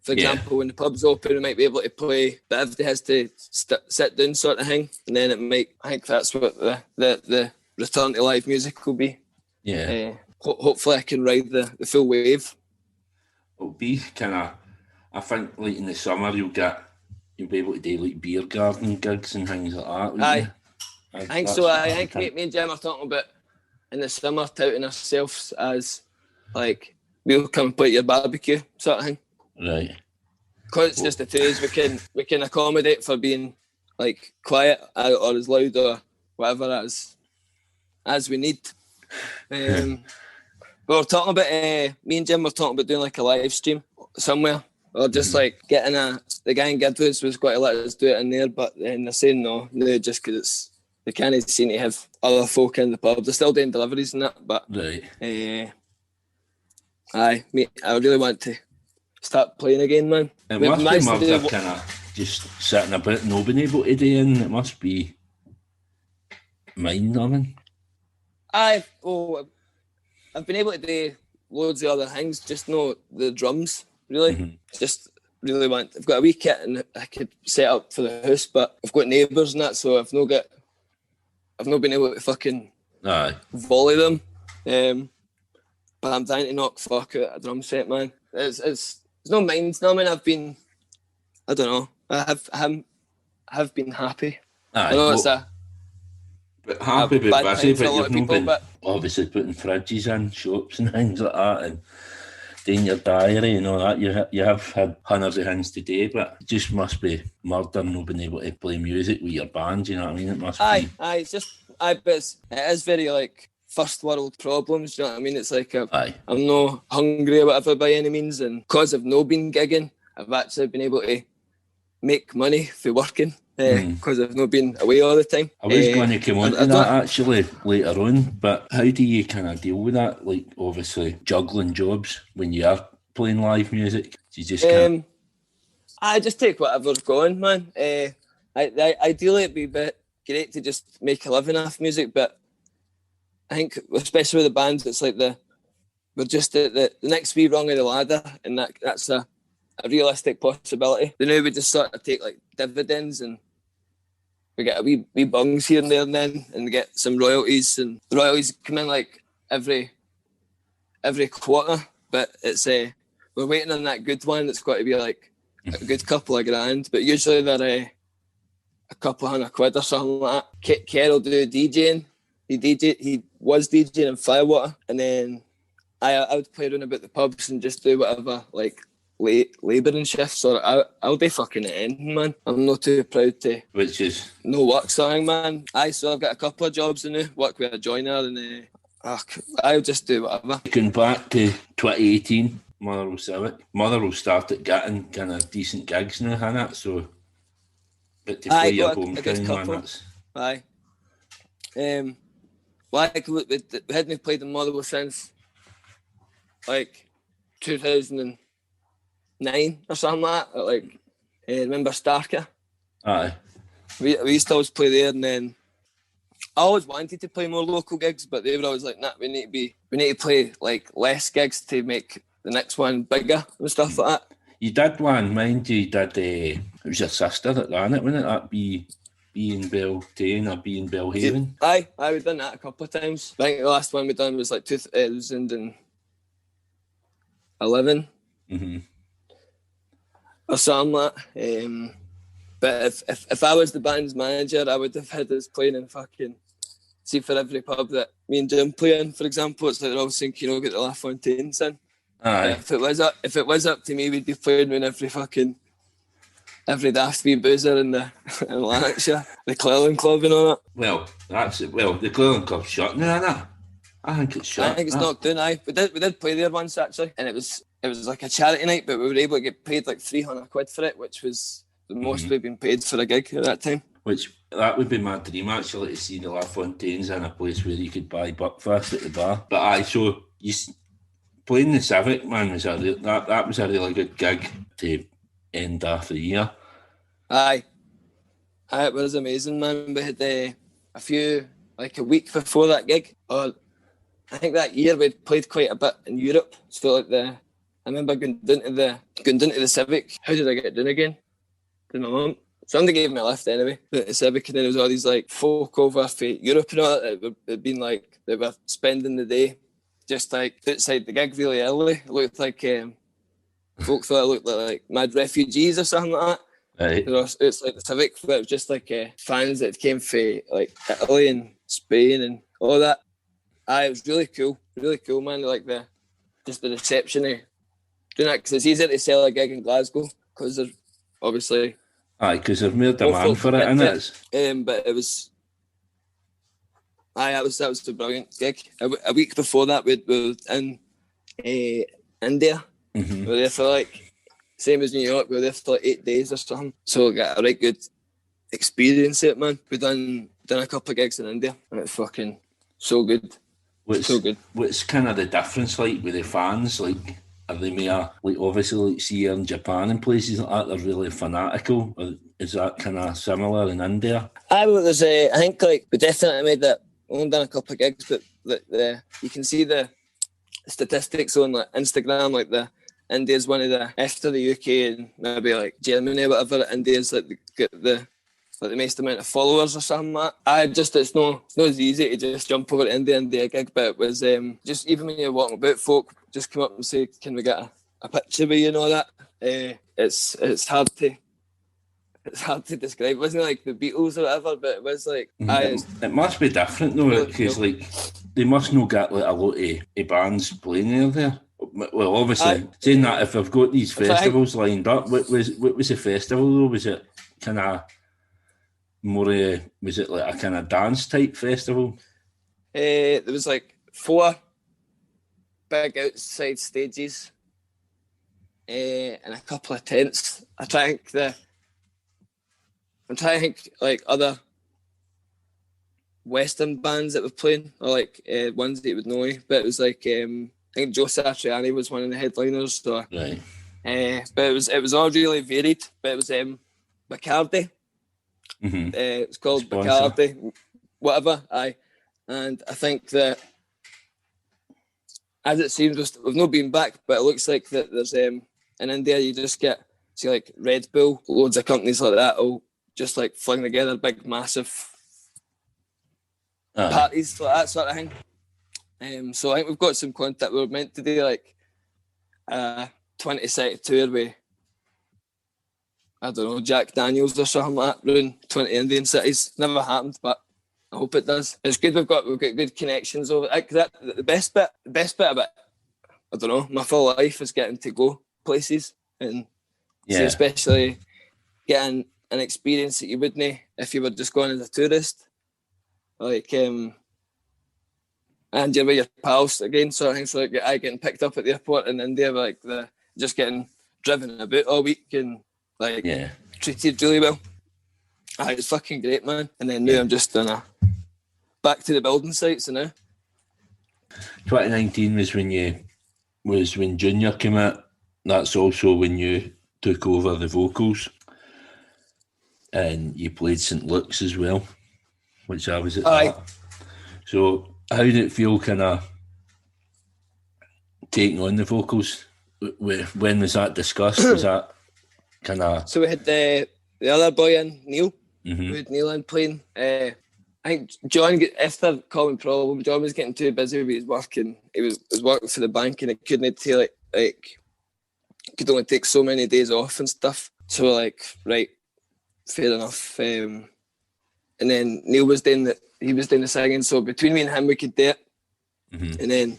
for example, when the pub's open, we might be able to play, but everybody has to sit down sort of thing, and then I think that's what the return to live music will be. Yeah. Hopefully I can ride the full wave. It'll be kind of, I think, like in the summer you'll be able to do like beer garden gigs and things like that. Aye. I think so. I think me and Jim are talking about in the summer touting ourselves as like, we'll come and play at your barbecue sort of thing. Right. Because it's just the two of us, we can accommodate for being like quiet or as loud or whatever as we need. But we're talking about me and Jim were talking about doing like a live stream somewhere, or just like getting the guy in Girdwoods was going to let us do it in there, but then they're saying no, just because they can't seem to have other folk in the pub. They're still doing deliveries and that, but right. I really want to start playing again, man. It must be murder kind of just sitting about, not being able to do, and it must be mind-numbing. I've been able to do loads of other things, just not the drums, really. Mm-hmm. Just really I've got a wee kit and I could set up for the house, but I've got neighbours and that, so I've not been able to fucking volley them. but I'm trying to knock fuck out a drum set, man. It's no minds. No, I mean, I don't know. I have been happy. Aye, I know but happy but bad busy, time for a but lot you've of not people, been but obviously putting fridges in shops and things like that, and doing your diary and all that. You have had hundreds of things to do, but it just must be murder not being able to play music with your band, you know what I mean? It must be. It's just, but it is very like first world problems, you know what I mean? It's like, I'm not hungry or whatever by any means, and because I've not been gigging, I've actually been able to make money for working, because I've not been away all the time. I was going to come on to that actually later on, but how do you kind of deal with that? Like, obviously, juggling jobs when you are playing live music? Do you just I just take whatever's going, man. Ideally, it'd be great to just make a living off music, but I think, especially with the bands, it's like we're just at the next wee rung of the ladder, and that's a realistic possibility. Then we just sort of take like dividends, and we get a wee bungs here and there and then, and we get some royalties, and the royalties come in like every quarter, but it's we're waiting on that good one that's got to be like a good couple of grand, but usually they're a couple of £100 or something like that. Kerr will do DJing. He was DJing in Firewater, and then I would play around about the pubs and just do whatever, like labouring shifts, or I'll be fucking at end, man. I'm not too proud to. Which is no work something, man. So I've got a couple of jobs in there, work with a joiner, and I'll just do whatever. Going back to 2018, Motherwell started getting kind of decent gigs now, hasn't it? So, but to play your home thing, man, that's... Aye. Like, we hadn't played in Motherwell since like 2009 or something like that. Like, remember Starker? Aye. We used to always play there, and then I always wanted to play more local gigs, but they were always like, nah, we need to play like less gigs to make the next one bigger and stuff like that. You did one, mind you, it was your sister that ran it, wasn't it? That be in Beltane or be in Belhaven? Aye, we've done that a couple of times. I think the last one we done was like 2011. Mm-hmm. Or something like that. But if I was the band's manager, I would have had us playing in fucking... See, for every pub that me and Jim play in, for example, it's like they're all thinking, get the Lafontaines in. Aye. If it was up to me, we'd be playing in every daft wee boozer in Lanarkshire, the Cleland Club and all that. Well, that's it. Well, the Cleland Club's shut now, isn't it? I think it's shut. I think it's knocked down. Aye, we did play there once actually, and it was like a charity night, but we were able to get paid like £300 for it, which was the most we've been paid for a gig at that time. Which that would be my dream actually, to see the Lafontaines in a place where you could buy buckfast at the bar. But aye, so you playing the Civic, man, that was a really good gig to end off the year. Aye, it was amazing, man. We had a week before that gig, or I think that year we'd played quite a bit in Europe. So I remember going down to the Civic. How did I get down again? Did my mum? Somebody gave me a lift anyway. The Civic, and then there was all these like folk over for Europe and all that had been like, they were spending the day just like outside the gig really early. It looked like folk thought it looked like mad refugees or something like that. Right. It's like the Civic, but it was just like fans that came from like Italy and Spain and all that. It was really cool, man. Like the reception of doing that, because it's easier to sell a gig in Glasgow because they're obviously. Aye, because they've made demand for it, innit? But it was. That was a brilliant gig. A week before that, we were in India. Mm-hmm. We were there for like, same as New York, we were there for like 8 days or something. So we got a right good experience it, man. We done a couple of gigs in India, and it's fucking so good. So good. What's kind of the difference like with the fans? Like, are they more like, obviously, like see here in Japan and places like that, they're really fanatical? Or is that kind of similar in India? I think like we definitely made that. We've only done a couple of gigs, but you can see the statistics on like Instagram, like India's one of the, after the UK and maybe like Germany or whatever, India's like the like the most amount of followers or something like that. It's not as easy to just jump over to India and do a gig, but it was just even when you're walking about, folk just come up and say, "Can we get a picture with you?" and all that. It's hard to describe. It wasn't like the Beatles or whatever, but it was like it must be different though, because cool. Like they must not get like a lot of bands playing there. Well, obviously, saying that, if I've got these festivals lined up, what was the festival though? Was it kind of more? Was it like a kind of dance type festival? There was like 4 big outside stages, and a couple of tents. I'm trying to think like other Western bands that were playing, or like ones that you would know. But it was like I think Joe Satriani was one of the headliners. So, right. But it was all really varied. But it was Bacardi. Mm-hmm. It's called Sponsor. Bacardi, whatever. And I think that, as it seems, we've not been back, but it looks like that there's in India you just get, see, like Red Bull, loads of companies like that will just like fling together big massive parties like that sort of thing. So I think we've got some contact. We're meant to do like a 20-set tour with, I don't know, Jack Daniels or something like that, around 20 Indian cities. Never happened, but I hope it does. It's good. We've got good connections over it. The best bit of it, I don't know, my full life is getting to go places and see, especially getting an experience that you wouldn't if you were just going as a tourist. Like, and you're with your pals again, sort of things, like I getting picked up at the airport in India, like just getting driven about all week and like treated really well. It's fucking great, man. And then now I'm just back to the building sites now. 2019 was when Junior came out. That's also when you took over the vocals, and you played St. Luke's as well, which I was at that. So how did it feel kind of taking on the vocals? When was that discussed? Was that kind of... So we had the other boy in, Neil. Mm-hmm. We had Neil in playing. I think John, after common problem, John was getting too busy with his work, and he was working for the bank, and it couldn't take could only take so many days off and stuff. So like, right, fair enough. And then Neil was doing the singing, so between me and him we could do it. Mm-hmm. And then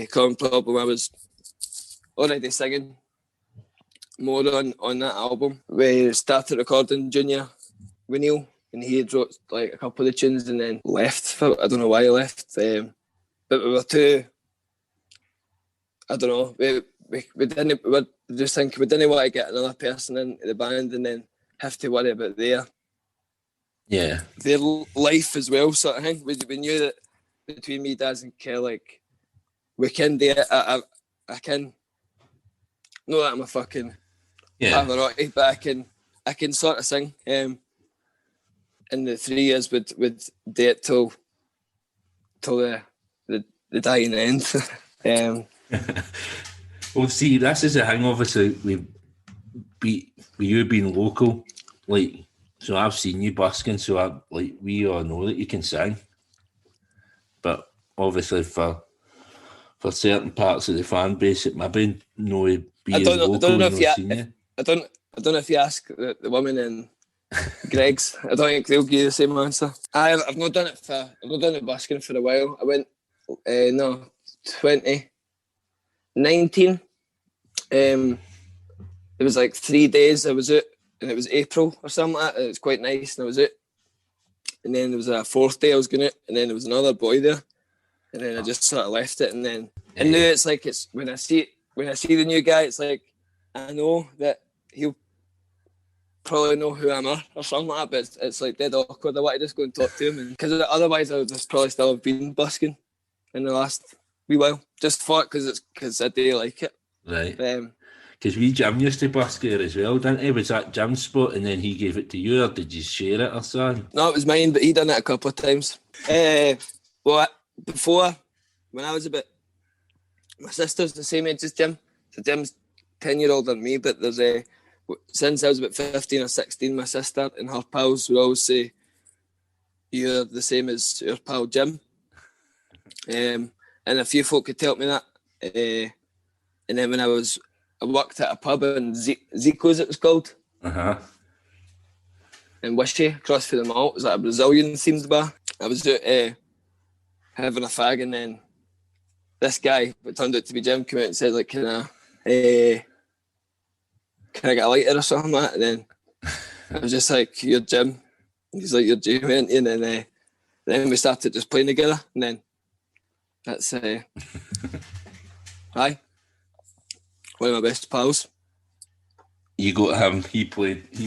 common problem, I was already singing more on that album. We started recording Junior with Neil, and he had wrote like a couple of the tunes and then left. I don't know why he left, but we were too, I don't know, we didn't want to get another person into the band and then have to worry about their life as well, sort of thing. We knew that between me, Daz and Kel, like, we can do it. I can, not that I'm a fucking Pavarotti, but I can sort of sing. In the 3 years would do it till the dying end. Well, see, this is the thing. Obviously, with you being local, like, so I've seen you busking, so we all know that you can sing. But obviously, for certain parts of the fan base, it maybe no be as local. I don't know if you ask the women in Greg's. I don't think they'll give you the same answer. I've not done it busking for a while. I went 2019. It was like 3 days I was out, and it was April or something like that. It was quite nice, and I was out. And then there was a 4th day I was going out, and then there was another boy there, and then I just sort of left it. And then and now it's like, it's when I see the new guy, it's like I know that he'll probably know who I'm or something like that, but it's like dead awkward. I want to just go and talk to him, because otherwise I would just probably still have been busking in the last wee while. Just thought because I do like it. Right. Because Jim used to busk here as well, didn't he? Was that Jim's spot and then he gave it to you, or did you share it or something? No, it was mine, but he done it a couple of times. Well, before, when I was my sister's the same age as Jim. So Jim's 10 years older than me, but there's since I was about 15 or 16, my sister and her pals would always say, "You're the same as your pal Jim." And a few folk could tell me that. And then when I worked at a pub in Zico's, it was called. In Wishy, across from the mall. It was like a Brazilian themed bar. I was out having a fag, and then this guy, what turned out to be Jim, came out and said, like, can I get a lighter or something like that? And then I was just like, "You're Jim." And he's like, "You're Jamie." And then we started just playing together. And then that's aye, one of my best pals. You got him. He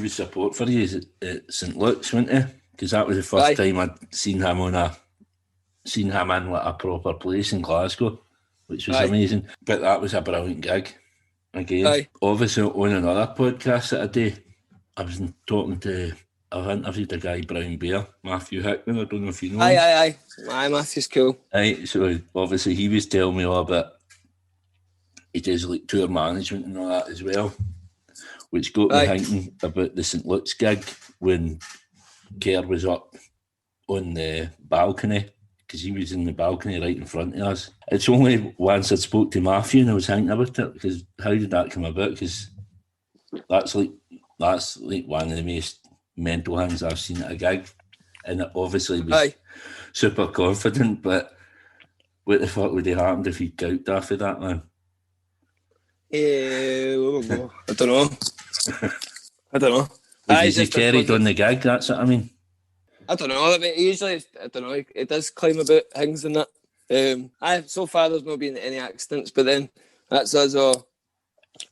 was support for you at St Luke's, wasn't he? Because that was the first time I'd seen him in like a proper place in Glasgow, which was amazing. But that was a brilliant gig. Again, obviously on another podcast that I do, I've interviewed a guy, Brown Bear, Matthew Hickman. I don't know if you know him. Aye, Matthew's cool. Aye, so obviously he was telling me all about, he does like tour management and all that as well, which got me thinking about the St Luke's gig when Kerr was up on the balcony, because he was in the balcony right in front of us. It's only once I spoke to Matthew and I was thinking about it, because how did that come about? Because that's like one of the most mental things I've seen at a gig, and it obviously was super confident, but what the fuck would have happened if he gouged after that, man? I don't know. Because he carried on the gig, that's what I mean. I don't know. I mean, usually, I don't know. It does climb about things and that. So far, there's not been any accidents, but then that's us all.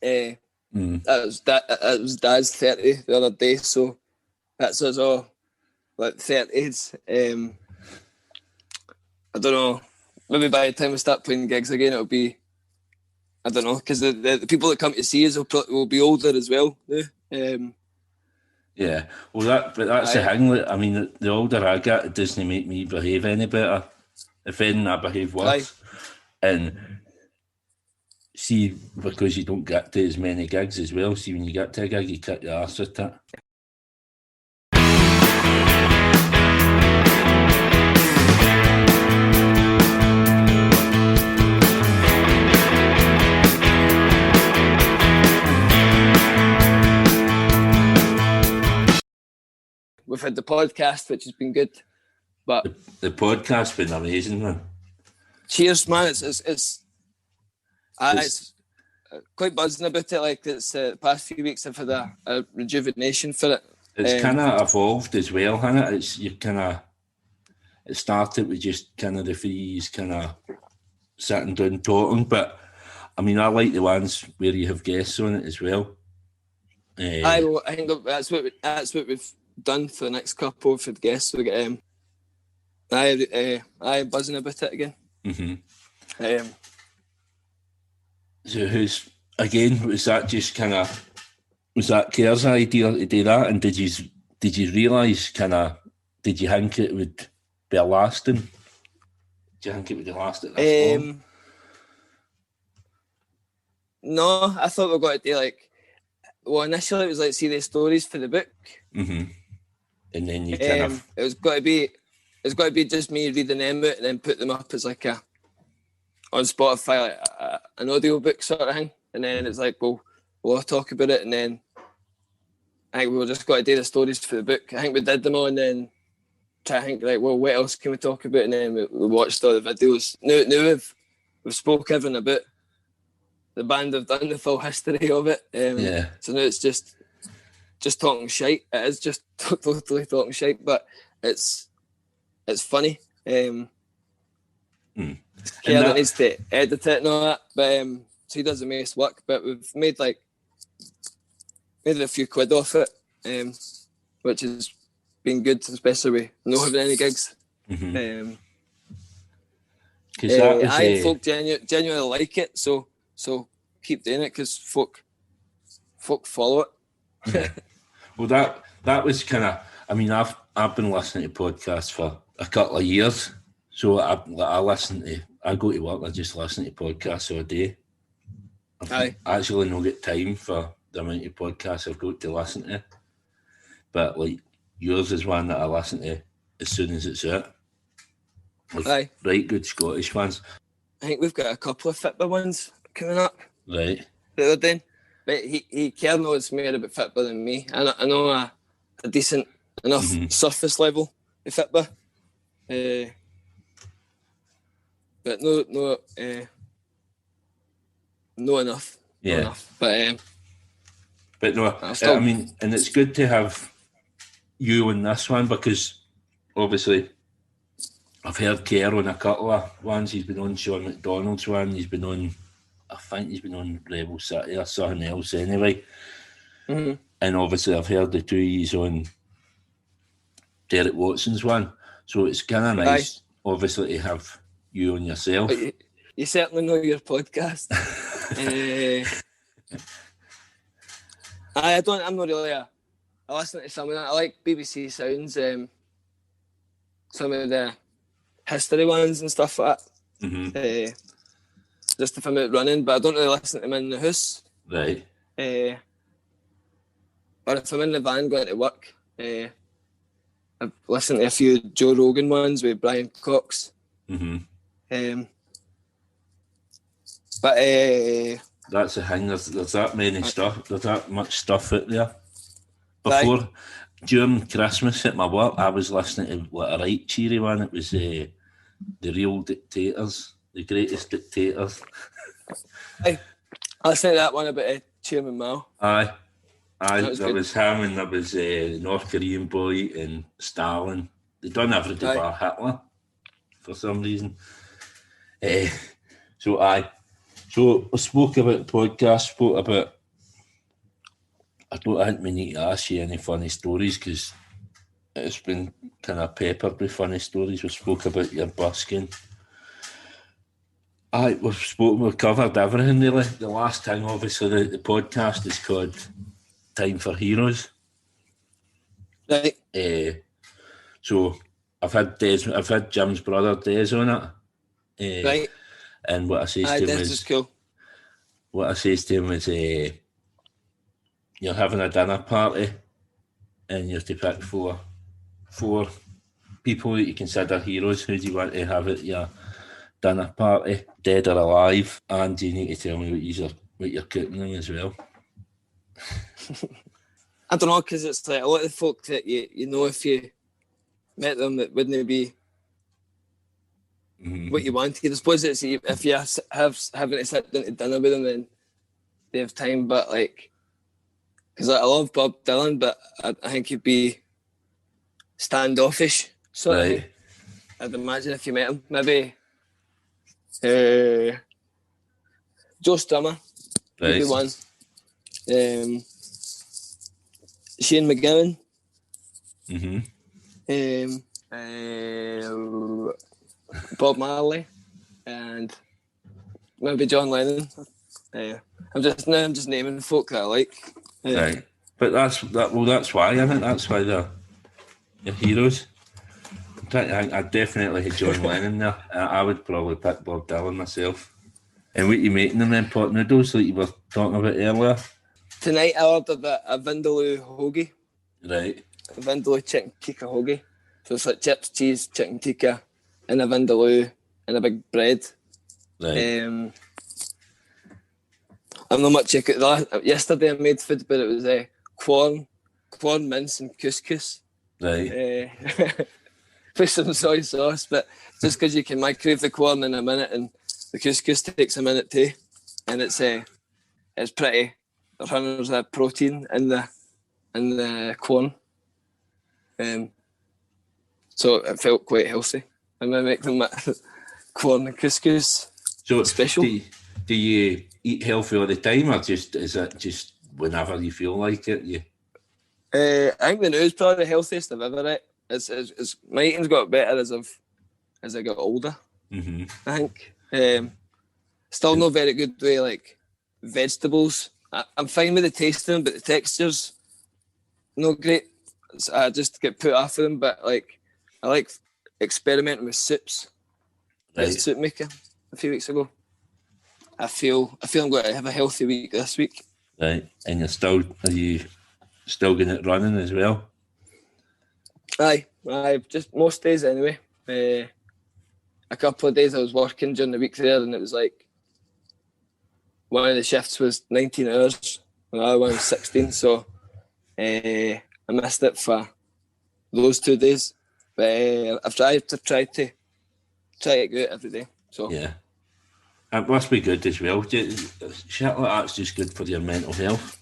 It was Dad's 30 the other day, so that's us all like 30s. I don't know. Maybe by the time we start playing gigs again, it'll be, I don't know, because the people that come to see us will be older as well. Yeah, well, that's the thing. I mean, the older I get, it doesn't make me behave any better. If anything, I behave worse. And see, because you don't get to as many gigs as well, see, when you get to a gig, you cut your arse at it. We've had the podcast, which has been good, but the podcast's been amazing, man. Cheers, man! It's quite buzzing about it. Like, it's the past few weeks I've had a rejuvenation for it. It's kind of evolved as well, hasn't it? It started with just kind of the frees kind of sitting down talking, but I mean, I like the ones where you have guests on it as well. I think that's what we've done for the next couple for the guests. We get I buzzing about it again. Mm-hmm. So was that Kerr's idea to do that, and did you realise did you think it would be lasting? Do you think it would last it this long? No, I thought we were going to do initially it was like see the stories for the book. Mm-hmm. And then you kind of... It was got to be just me reading them out and then put them up as like on Spotify, like an audio book sort of thing. And then it's like, we'll talk about it. And then I think we were just got to do the stories for the book. I think we did them all, and then try to think what else can we talk about? And then we watched all the videos. Now we've spoke everything about the band. Have done the full history of it. So now it's just talking shite. It is just totally talking shite, but it's funny. That needs to edit it and all that, but so he does the most work. But we've made a few quid off it, which has been good, especially with not having any gigs. Mm-hmm. Folk genuinely like it, so keep doing it because folk follow it. Yeah. Well, that was kind of. I mean, I've been listening to podcasts for a couple of years, so I go to work. I just listen to podcasts all day. I actually don't get time for the amount of podcasts I've got to listen to. But like yours is one that I listen to as soon as it's out. Like, Aye. Right good Scottish ones. I think we've got a couple of Fitba ones coming up. Right. The other day. But he cared knows more about Fitba than me. I know a decent enough surface level of Fitba. But no enough. Yeah. No enough. But no, I mean, and it's good to have you on this one because obviously I've heard Kerr on a couple of ones. He's been on Sean McDonald's one. He's been on, I think he's been on Rebel City or something else anyway. Mm-hmm. And obviously I've heard the two he's on Derek Watson's one. So it's kind of nice, obviously, to have you on yourself. You certainly know your podcast. I'm not really I listen to some of that. I like BBC Sounds, some of the history ones and stuff like that. Mm-hmm. Just if I'm out running, but I don't really listen to them in the house. Right. Or if I'm in the van going to work, I've listened to a few Joe Rogan ones with Brian Cox. Mm-hmm. But that's the thing. There's that many stuff. There's that much stuff out there. Before, during Christmas at my work, I was listening to like a right cheery one. It was the Real Dictators, the Greatest Dictators. I listened to that one about Chairman Mao. Aye. There was him and there was North Korean boy and Stalin. They done everything bar Hitler for some reason. So I spoke about the podcast, I don't think we need to ask you any funny stories because it's been kind of peppered with funny stories. We spoke about your busking. We've covered everything really. The last thing, obviously, the podcast is called Time for Heroes. Right. So I've had Jim's brother Des on it. Right. And what I says to him is cool. What I says to him is you're having a dinner party and you have to pick four people that you consider heroes. Who do you want to have at your dinner party, dead or alive? And you need to tell me what you're cooking them as well. I don't know, because it's like a lot of folk that you know if you met them that wouldn't be what you wanted. I suppose it's if you having to sit down to dinner with them, then they have time. But like, because I love Bob Dylan, but I think he'd be standoffish. So right. I'd imagine if you met him, maybe Joe Strummer would be one. Shane McGowan. Bob Marley and maybe John Lennon. I'm just naming folk that I like. Right, but that's why, isn't it? That's why they're heroes. I definitely had John Lennon there. I would probably pick Bob Dylan myself. And what you making them then, pot noodles like you were talking about earlier? Tonight I ordered a vindaloo hoagie. Right. A vindaloo chicken tikka hoagie. So it's like chips, cheese, chicken tikka, and a vindaloo and a big bread. Right. I'm not much. Yesterday I made food, but it was corn mince and couscous. Right. With some soy sauce, but just because you can microwave the corn in a minute and the couscous takes a minute too, and it's pretty. There's a protein in the corn, so it felt quite healthy. And I make them corn and couscous. So special. Do you eat healthy all the time, or is it just whenever you feel like it? I think the new is probably the healthiest I've ever ate. It's my eating's got better as I got older. Mm-hmm. I think. Still not very good way like vegetables. I'm fine with the taste of them, but the texture's not great. So I just get put off of them. But like, I like experimenting with soups. Right. I soup maker a few weeks ago. I feel I'm going to have a healthy week this week. Right, and are you still getting it running as well? Aye, just most days anyway. A couple of days I was working during the week there, and it was like one of the shifts was 19 hours, and the other one was 16. So I missed it for those 2 days. But I've tried to go out every day. So yeah, it must be good as well. Shit like that's just good for your mental health.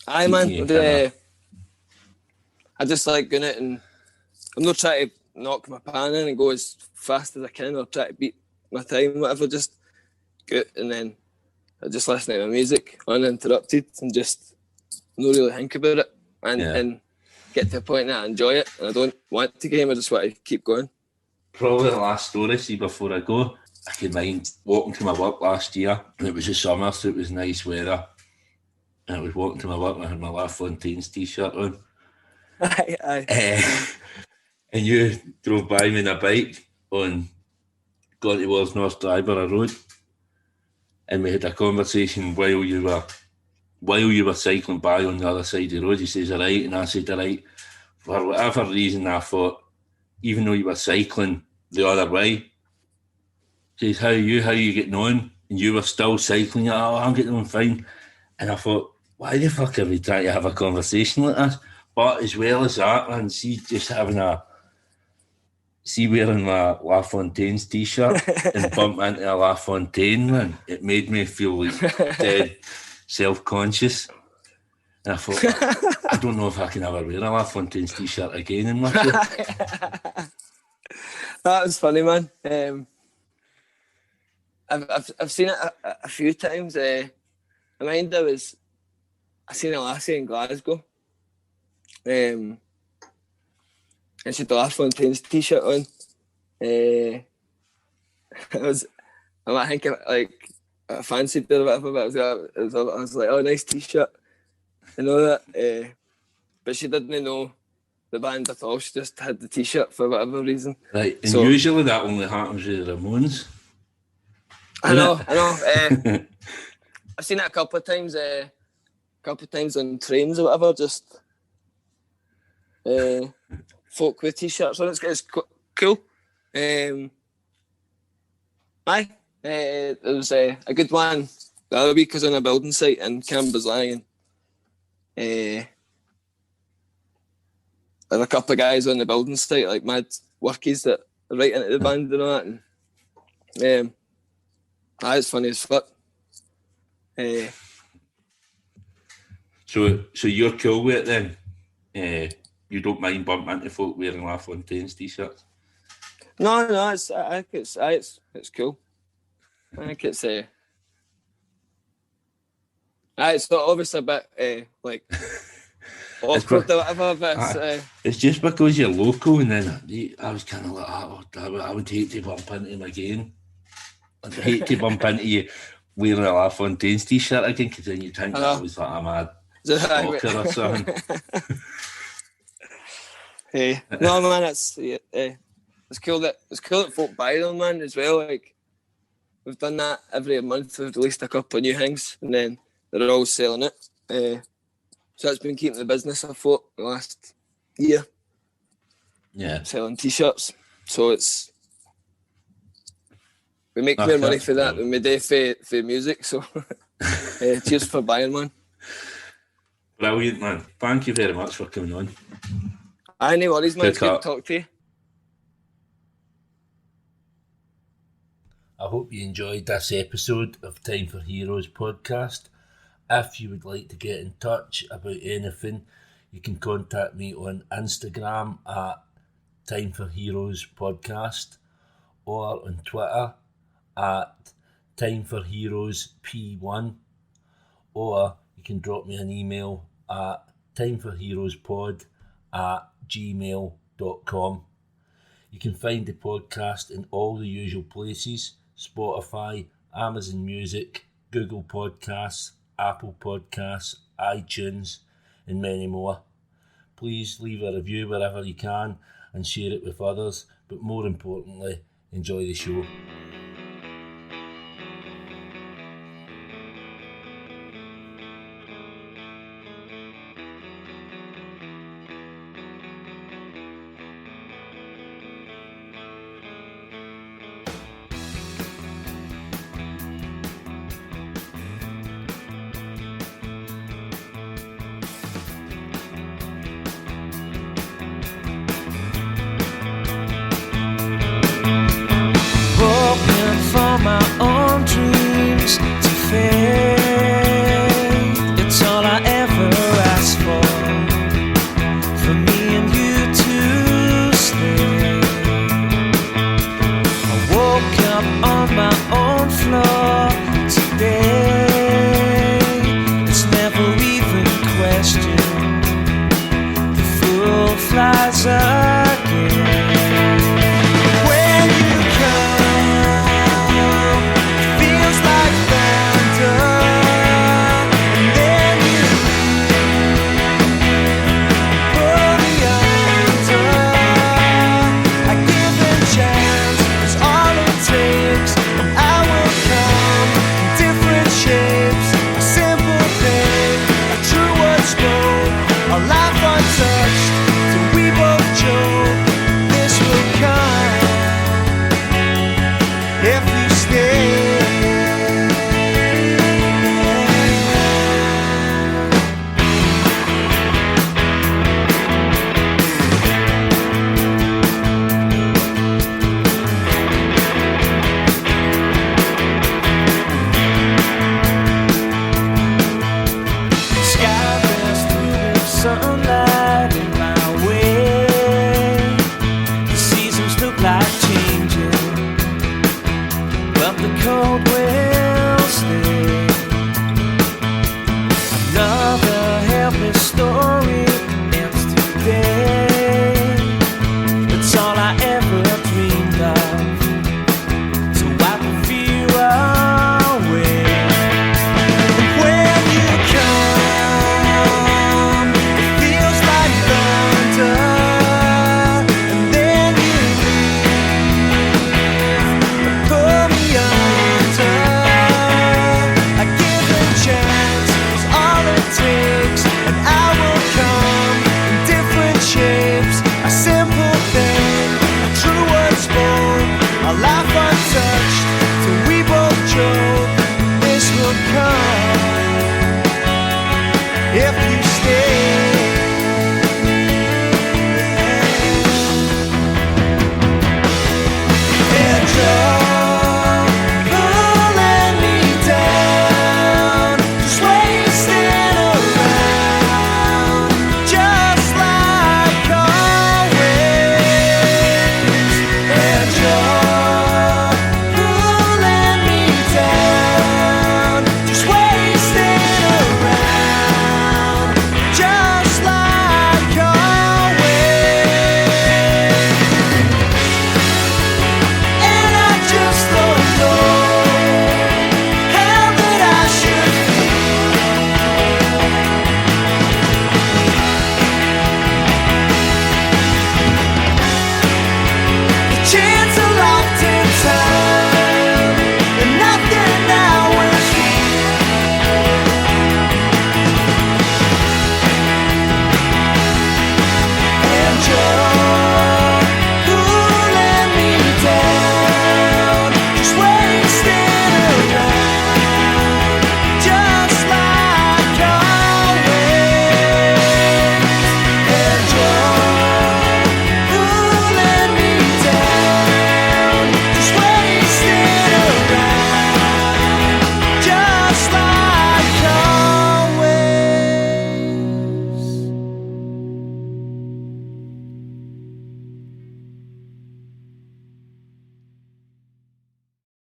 Aye, man. I just like going out, and I'm not trying to knock my pan in and go as fast as I can or try to beat my time, whatever. Just go out and then I just listen to my music uninterrupted and just not really think about it and get to a point that I enjoy it and I don't want to game. I just want to keep going. Probably the last story, see, before I go, I can mind walking to my work last year, and it was the summer, so it was nice weather. And I was walking to my work and I had my Lafontaines t-shirt on. Aye. And you drove by me on a bike on going towards North Driver Road, and we had a conversation while you were cycling by on the other side of the road. He says, all right, and I said, all right. For whatever reason, I thought, even though you were cycling the other way, he says, how are you getting on? And you were still cycling. Oh, I'm getting on fine. And I thought, why the fuck are we trying to have a conversation like this? But as well as that, man, wearing my Lafontaines t-shirt and bump into a Lafontaine, man, it made me feel like dead self-conscious. And I thought, I don't know if I can ever wear a Lafontaines t-shirt again in my life. That was funny, man. I've seen it a few times. I seen a lassie in Glasgow. And she had the Lafontaines t-shirt on. I think I fancied it or whatever, but I was like, oh, nice t-shirt. I know that. But she didn't know the band at all. She just had the t-shirt for whatever reason. Right, and so, usually that only happens with the Ramones. I know. I've seen it a couple of times on trains or whatever, just folk with t-shirts on. It's cool. There was a good one the other week. I was on a building site in Cambuslang, and there were a couple of guys on the building site, like mad workies that are right into the band and all that. And it's funny as fuck. So you're cool with it then? You don't mind bumping into folk wearing Lafontaines t-shirts? No, I think it's cool. I think it's it's obviously a bit like awkward or whatever, but it's just because you're local, and then I was kind of like, I would hate to bump into him again. I'd hate to bump into you wearing a Lafontaines t-shirt again, because then you think that was like a mad stalker or something. No, man, it's cool that folk buy them, man, as well. Like, we've done that every month. We've released a couple of new things, and then they're all selling it. So it's been keeping the business afloat the last year. Yeah, selling t-shirts. So we make more money for that than we do for music. So cheers for buying, man. Brilliant, man. Thank you very much for coming on. No worries, man. It's good to talk to you. I hope you enjoyed this episode of Time for Heroes podcast. If you would like to get in touch about anything, you can contact me on Instagram at Time for Heroes podcast, or on Twitter at Time for Heroes P1, or you can drop me an email at timeforheroespod at gmail.com. You can find the podcast in all the usual places: Spotify, Amazon Music, Google Podcasts, Apple Podcasts, iTunes, and many more. Please leave a review wherever you can and share it with others, but more importantly, enjoy the show.